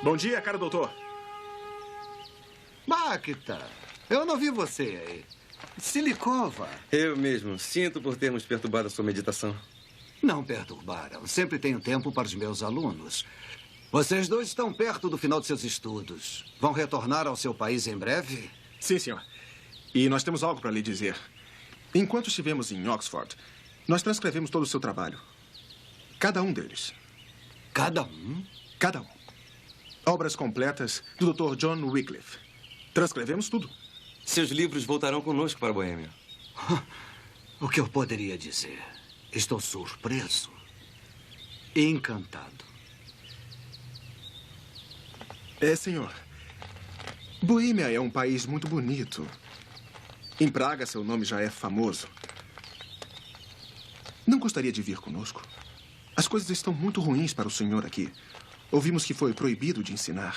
Bom dia, caro doutor. Bacta, eu não vi você aí. Silicova. Eu mesmo. Sinto por termos perturbado a sua meditação. Não perturbaram. Sempre tenho tempo para os meus alunos. Vocês dois estão perto do final de seus estudos. Vão retornar ao seu país em breve? Sim, senhor. E nós temos algo para lhe dizer. Enquanto estivemos em Oxford, nós transcrevemos todo o seu trabalho. Cada um deles. Cada um? Cada um. Obras completas do Dr. John Wycliffe. Transcrevemos tudo. Seus livros voltarão conosco para a Boêmia. O que eu poderia dizer? Estou surpreso. Encantado. Senhor. Boêmia é um país muito bonito. Em Praga, seu nome já é famoso. Não gostaria de vir conosco? As coisas estão muito ruins para o senhor aqui. Ouvimos que foi proibido de ensinar.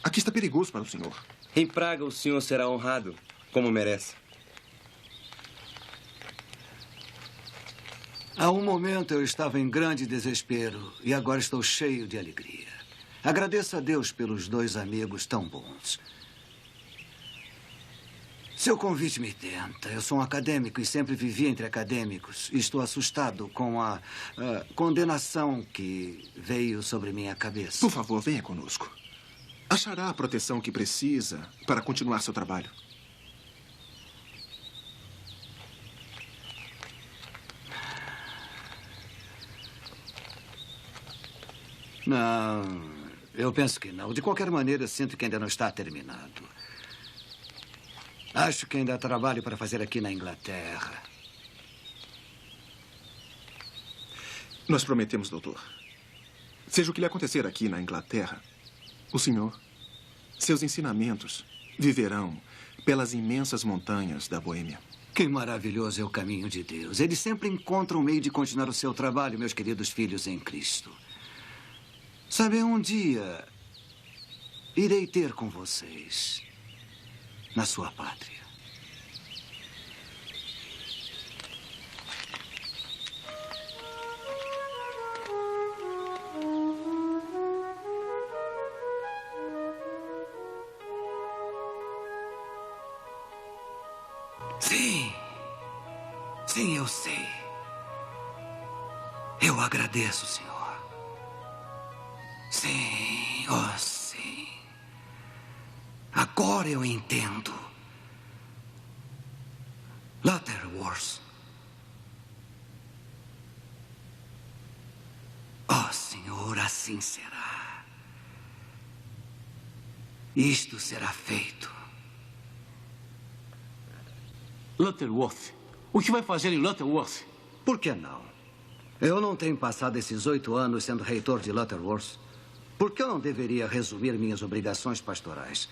Aqui está perigoso para o senhor. Em Praga, o senhor será honrado, como merece. Há um momento eu estava em grande desespero e agora estou cheio de alegria. Agradeço a Deus pelos 2 amigos tão bons. Seu convite me tenta. Eu sou um acadêmico e sempre vivi entre acadêmicos. E estou assustado com a condenação que veio sobre minha cabeça. Por favor, venha conosco. Achará a proteção que precisa para continuar seu trabalho. Não, eu penso que não. De qualquer maneira, sinto que ainda não está terminado. Acho que ainda há trabalho para fazer aqui na Inglaterra. Nós prometemos, doutor. Seja o que lhe acontecer aqui na Inglaterra, o senhor, seus ensinamentos viverão pelas imensas montanhas da Boêmia. Que maravilhoso é o caminho de Deus. Ele sempre encontra um meio de continuar o seu trabalho, meus queridos filhos em Cristo. Sabe, um dia irei ter com vocês na sua pátria. Sim, eu sei. Eu agradeço, Senhor. Sim, oh sim. Agora eu entendo. Lutterworth. Oh, Senhor, assim será. Isto será feito. Lutterworth. O que vai fazer em Lutterworth? Por que não? Eu não tenho passado esses 8 anos sendo reitor de Lutterworth. Por que eu não deveria resumir minhas obrigações pastorais?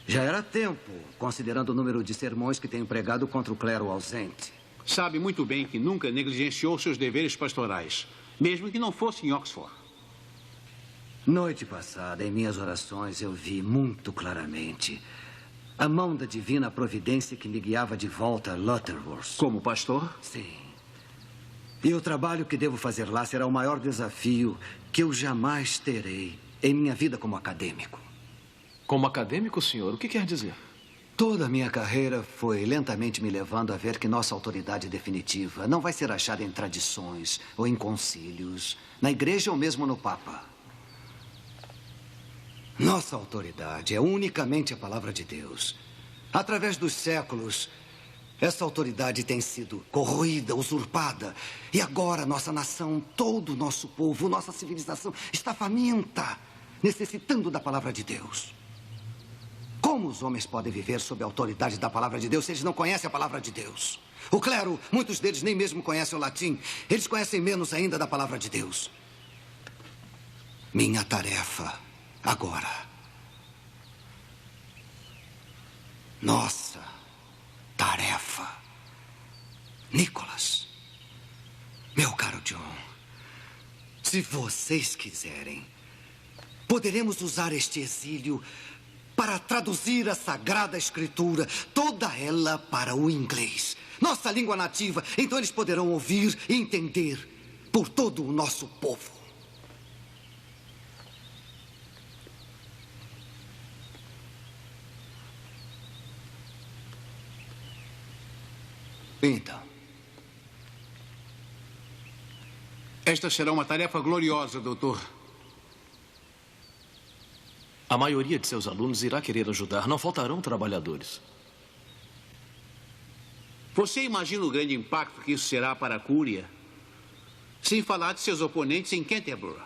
Já era tempo, considerando o número de sermões que tenho pregado contra o clero ausente. Sabe muito bem que nunca negligenciou seus deveres pastorais, mesmo que não fosse em Oxford. Noite passada, em minhas orações, eu vi muito claramente a mão da divina providência que me guiava de volta a Lutterworth. Como pastor? Sim. E o trabalho que devo fazer lá será o maior desafio que eu jamais terei em minha vida como acadêmico. Como acadêmico, senhor? O que quer dizer? Toda a minha carreira foi lentamente me levando a ver que nossa autoridade definitiva não vai ser achada em tradições ou em concílios, na igreja ou mesmo no Papa. Nossa autoridade é unicamente a palavra de Deus. Através dos séculos, essa autoridade tem sido corroída, usurpada. E agora nossa nação, todo o nosso povo, nossa civilização está faminta, necessitando da palavra de Deus. Como os homens podem viver sob a autoridade da palavra de Deus se eles não conhecem a palavra de Deus? O clero, muitos deles nem mesmo conhecem o latim. Eles conhecem menos ainda da palavra de Deus. Minha tarefa agora. Nossa tarefa. Nicholas, meu caro John, se vocês quiserem, poderemos usar este exílio para traduzir a Sagrada Escritura, toda ela para o inglês, nossa língua nativa. Então eles poderão ouvir e entender por todo o nosso povo. Então. Esta será uma tarefa gloriosa, doutor. A maioria de seus alunos irá querer ajudar. Não faltarão trabalhadores. Você imagina o grande impacto que isso será para a Cúria? Sem falar de seus oponentes em Canterbury.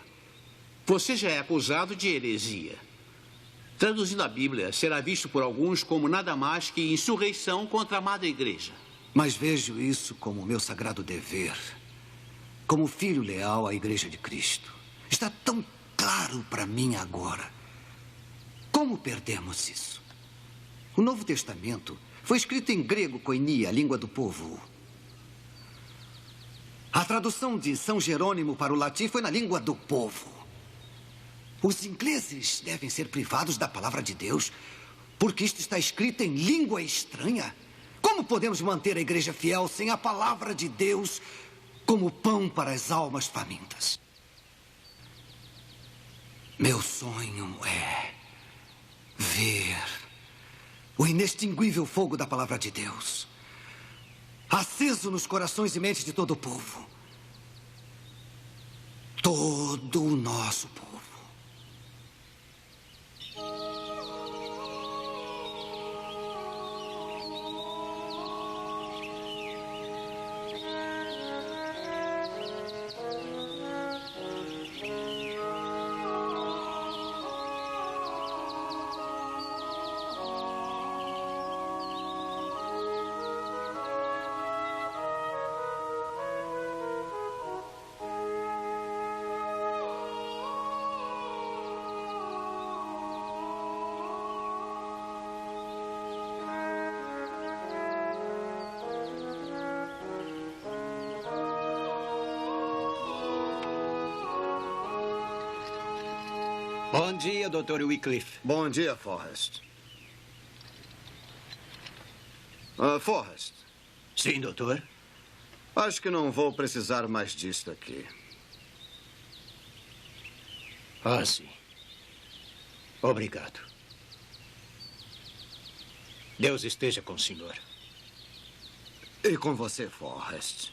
Você já é acusado de heresia. Traduzindo a Bíblia, será visto por alguns como nada mais que insurreição contra a Madre Igreja. Mas vejo isso como meu sagrado dever, como filho leal à Igreja de Cristo. Está tão claro para mim agora Como perdemos isso? O Novo Testamento foi escrito em grego koinia, a língua do povo. A tradução de São Jerônimo para o latim foi na língua do povo. Os ingleses devem ser privados da palavra de Deus porque isto está escrito em língua estranha. Como podemos manter a igreja fiel sem a palavra de Deus como pão para as almas famintas? Meu sonho é ver o inextinguível fogo da palavra de Deus aceso nos corações e mentes de todo o povo. Todo o nosso povo. Bom dia, Dr. Wycliffe. Bom dia, Forrest. Forrest. Sim, doutor. Acho que não vou precisar mais disto aqui. Ah, sim. Obrigado. Deus esteja com o senhor. E com você, Forrest.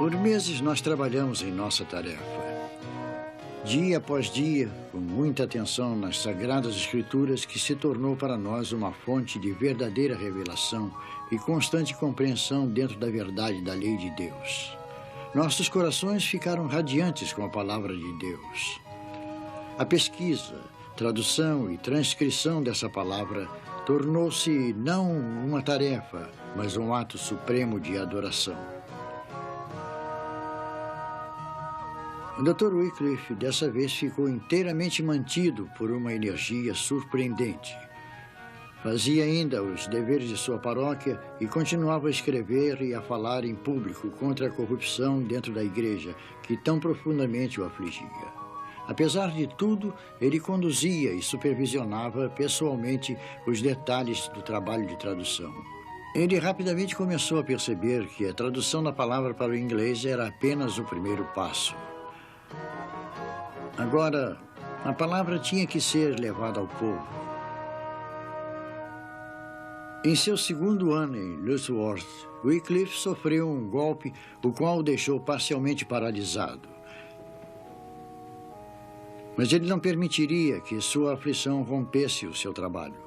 Por meses nós trabalhamos em nossa tarefa. Dia após dia, com muita atenção nas Sagradas Escrituras, que se tornou para nós uma fonte de verdadeira revelação e constante compreensão dentro da verdade da lei de Deus. Nossos corações ficaram radiantes com a palavra de Deus. A pesquisa, tradução e transcrição dessa palavra tornou-se não uma tarefa, mas um ato supremo de adoração. O Dr. Wycliffe, dessa vez, ficou inteiramente mantido por uma energia surpreendente. Fazia ainda os deveres de sua paróquia e continuava a escrever e a falar em público contra a corrupção dentro da igreja, que tão profundamente o afligia. Apesar de tudo, ele conduzia e supervisionava pessoalmente os detalhes do trabalho de tradução. Ele rapidamente começou a perceber que a tradução da palavra para o inglês era apenas o primeiro passo. Agora, a palavra tinha que ser levada ao povo. Em seu segundo ano em Lutterworth, Wycliffe sofreu um golpe, o qual o deixou parcialmente paralisado. Mas ele não permitiria que sua aflição rompesse o seu trabalho.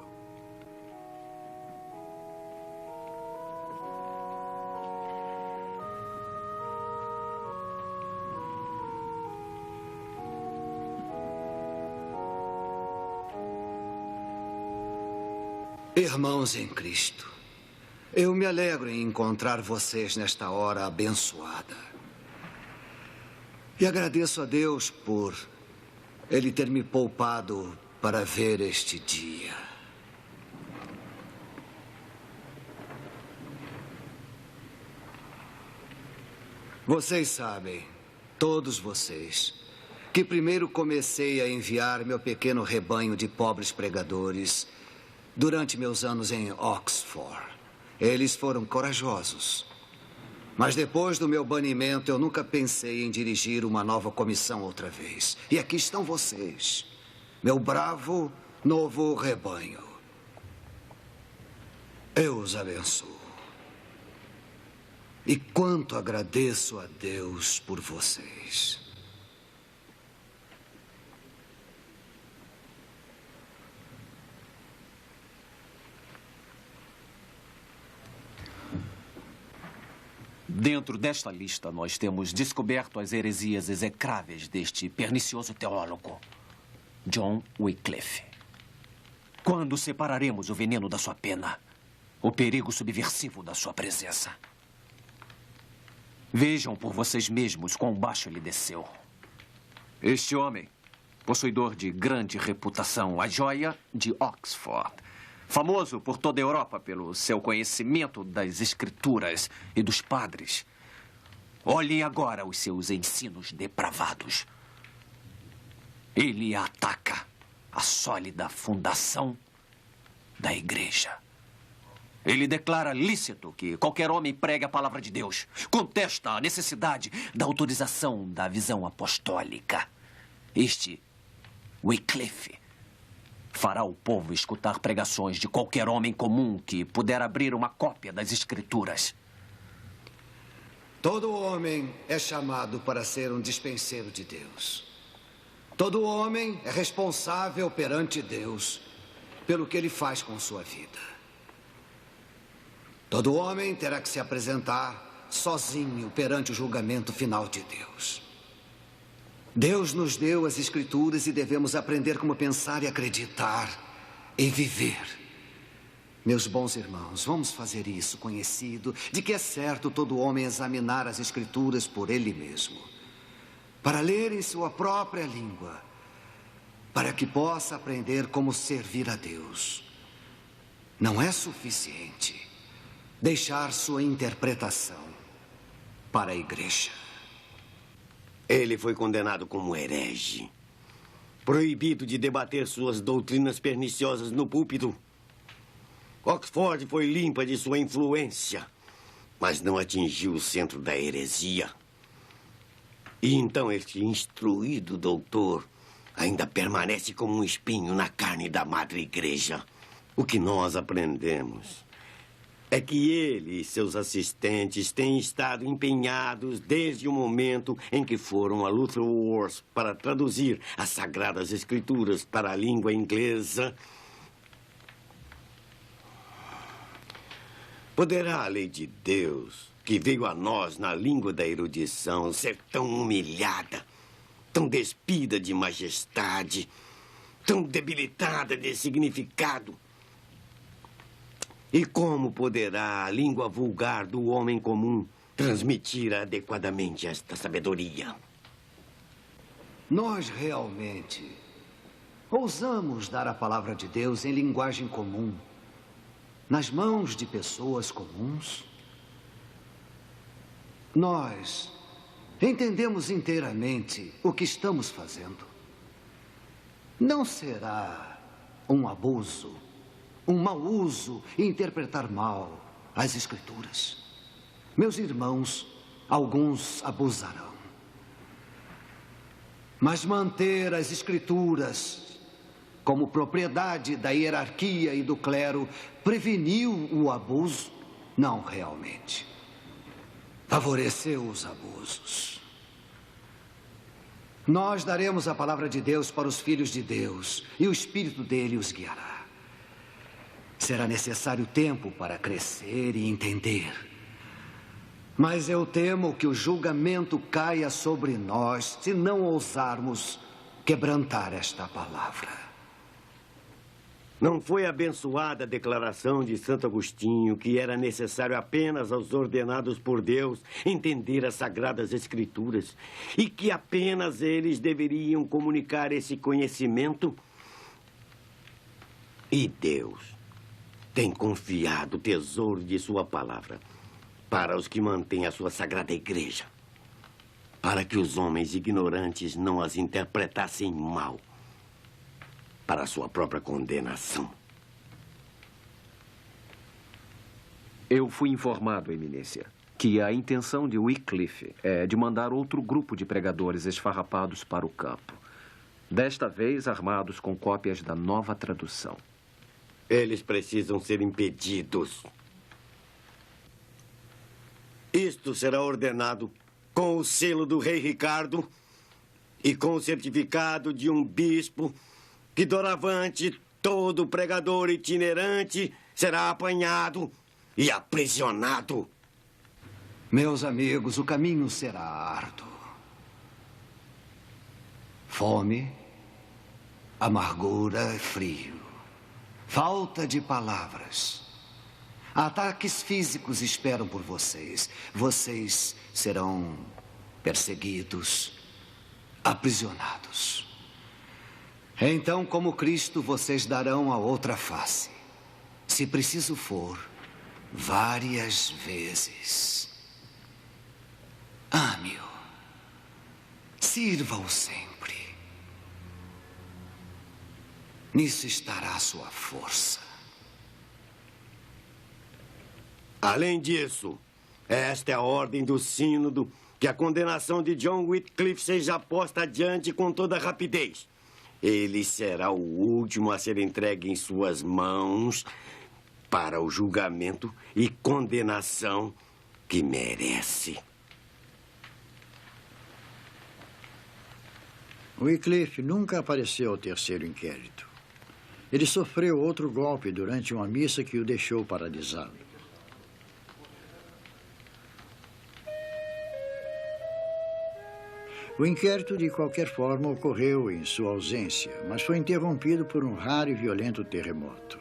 Irmãos em Cristo, eu me alegro em encontrar vocês nesta hora abençoada. E agradeço a Deus por Ele ter me poupado para ver este dia. Vocês sabem, todos vocês, que primeiro comecei a enviar meu pequeno rebanho de pobres pregadores durante meus anos em Oxford. Eles foram corajosos. Mas depois do meu banimento, eu nunca pensei em dirigir uma nova comissão outra vez. E aqui estão vocês, meu bravo novo rebanho. Eu os abençoo. E quanto agradeço a Deus por vocês. Dentro desta lista, nós temos descoberto as heresias execráveis deste pernicioso teólogo, John Wycliffe. Quando separaremos o veneno da sua pena, o perigo subversivo da sua presença? Vejam por vocês mesmos quão baixo ele desceu. Este homem, possuidor de grande reputação, a joia de Oxford, famoso por toda a Europa pelo seu conhecimento das escrituras e dos padres. Olhem agora os seus ensinos depravados. Ele ataca a sólida fundação da igreja. Ele declara lícito que qualquer homem pregue a palavra de Deus. Contesta a necessidade da autorização da visão apostólica. Este Wycliffe fará o povo escutar pregações de qualquer homem comum que puder abrir uma cópia das Escrituras. Todo homem é chamado para ser um dispenseiro de Deus. Todo homem é responsável perante Deus pelo que ele faz com sua vida. Todo homem terá que se apresentar sozinho perante o julgamento final de Deus. Deus nos deu as Escrituras e devemos aprender como pensar e acreditar e viver. Meus bons irmãos, vamos fazer isso conhecido de que é certo todo homem examinar as Escrituras por ele mesmo, para ler em sua própria língua, para que possa aprender como servir a Deus. Não é suficiente deixar sua interpretação para a igreja. Ele foi condenado como herege, proibido de debater suas doutrinas perniciosas no púlpito. Oxford foi limpa de sua influência, mas não atingiu o centro da heresia. E então este instruído doutor ainda permanece como um espinho na carne da madre igreja. O que nós aprendemos é que ele e seus assistentes têm estado empenhados desde o momento em que foram a Luther Wars para traduzir as Sagradas Escrituras para a língua inglesa. Poderá a lei de Deus, que veio a nós na língua da erudição, ser tão humilhada, tão despida de majestade, tão debilitada de significado? E como poderá a língua vulgar do homem comum transmitir adequadamente esta sabedoria? Nós realmente ousamos dar a palavra de Deus em linguagem comum, nas mãos de pessoas comuns? Nós entendemos inteiramente o que estamos fazendo. Não será um abuso, um mau uso e interpretar mal as Escrituras. Meus irmãos, alguns abusarão. Mas manter as Escrituras como propriedade da hierarquia e do clero preveniu o abuso? Não realmente. Favoreceu os abusos. Nós daremos a palavra de Deus para os filhos de Deus e o Espírito dele os guiará. Será necessário tempo para crescer e entender. Mas eu temo que o julgamento caia sobre nós se não ousarmos quebrantar esta palavra. Não foi abençoada a declaração de Santo Agostinho que era necessário apenas aos ordenados por Deus entender as Sagradas Escrituras e que apenas eles deveriam comunicar esse conhecimento? E Deus tem confiado o tesouro de sua palavra para os que mantêm a sua Sagrada Igreja. para que os homens ignorantes não as interpretassem mal para a sua própria condenação. Eu fui informado, Eminência, que a intenção de Wycliffe é de mandar outro grupo de pregadores esfarrapados para o campo. Desta vez, armados com cópias da nova tradução. Eles precisam ser impedidos. Isto será ordenado com o selo do rei Ricardo e com o certificado de um bispo que doravante todo pregador itinerante será apanhado e aprisionado. Meus amigos, o caminho será árduo. Fome, amargura, frio, falta de palavras. Ataques físicos esperam por vocês. Vocês serão perseguidos, aprisionados. Então, como Cristo, vocês darão a outra face. Se preciso for, várias vezes. Ame-o. Sirva-o sempre. Nisso estará a sua força. Além disso, esta é a ordem do sínodo, que a condenação de John Wycliffe seja posta adiante com toda rapidez. Ele será o último a ser entregue em suas mãos para o julgamento e condenação que merece. Wycliffe nunca apareceu ao terceiro inquérito. Ele sofreu outro golpe durante uma missa que o deixou paralisado. O inquérito, de qualquer forma, ocorreu em sua ausência, mas foi interrompido por um raro e violento terremoto.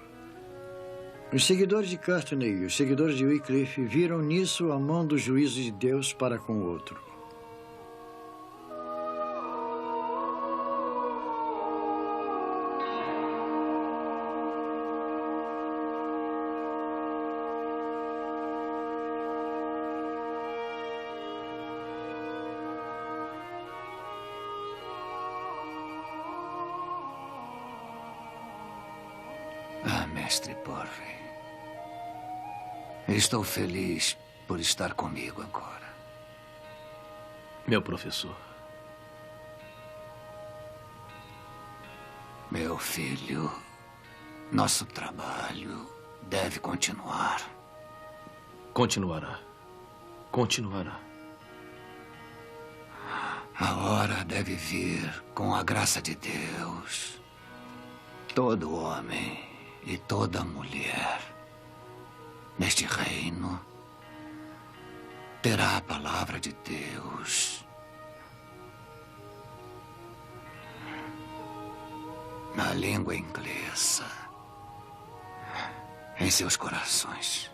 Os seguidores de Courtney e os seguidores de Wycliffe viram nisso a mão do juízo de Deus para com o outro. Mestre Porre, estou feliz por estar comigo agora. Meu professor. Meu filho, nosso trabalho deve continuar. Continuará. Continuará. A hora deve vir com a graça de Deus. Todo homem e toda mulher neste reino terá a palavra de Deus na língua inglesa em seus corações.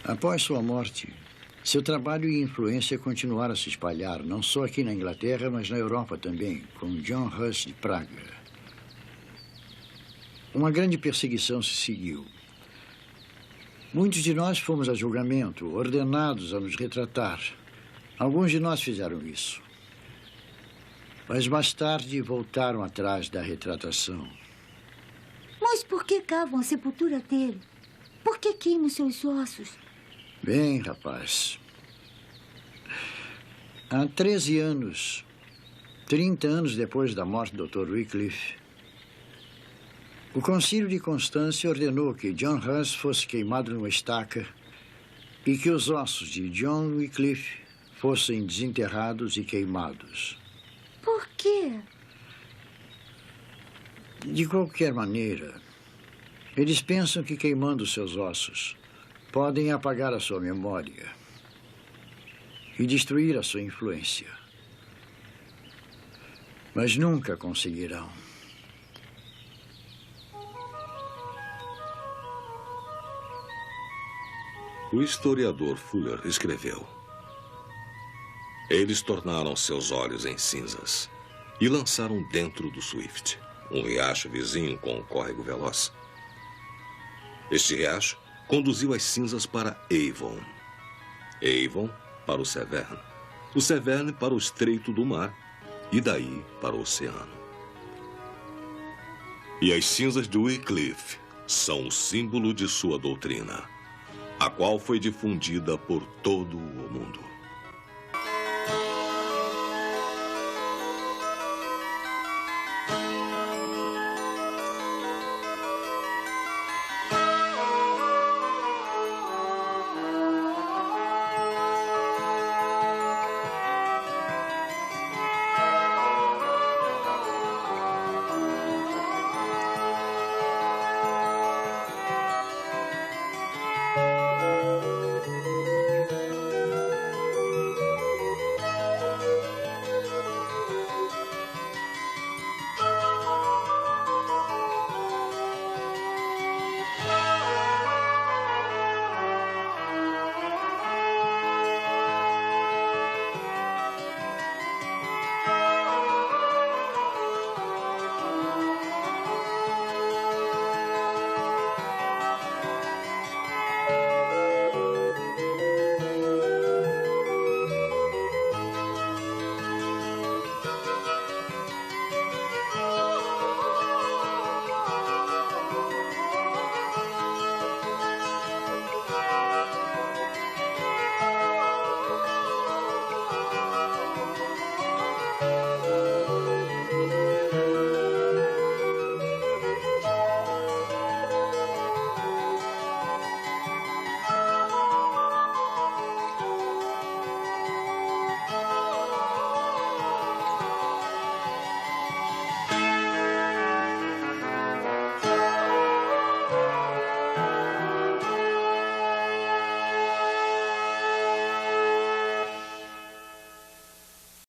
Após sua morte, seu trabalho e influência continuaram a se espalhar, não só aqui na Inglaterra, mas na Europa também, com John Huss de Praga. Uma grande perseguição se seguiu. Muitos de nós fomos a julgamento, ordenados a nos retratar. Alguns de nós fizeram isso. Mas mais tarde voltaram atrás da retratação. Mas por que cavam a sepultura dele? Por que queimam seus ossos? Bem, rapaz. Há 13 anos, 30 anos depois da morte do Dr. Wycliffe, o Concílio de Constância ordenou que John Hus fosse queimado numa estaca e que os ossos de John Wycliffe fossem desenterrados e queimados. Por quê? De qualquer maneira, eles pensam que queimando seus ossos podem apagar a sua memória e destruir a sua influência. Mas nunca conseguirão. O historiador Fuller escreveu: eles tornaram seus olhos em cinzas e lançaram dentro do Swift, um riacho vizinho com um córrego veloz. Este riacho conduziu as cinzas para Avon, Avon para o Severn para o Estreito do Mar e daí para o oceano. E as cinzas de Wycliffe são o símbolo de sua doutrina, a qual foi difundida por todo o mundo.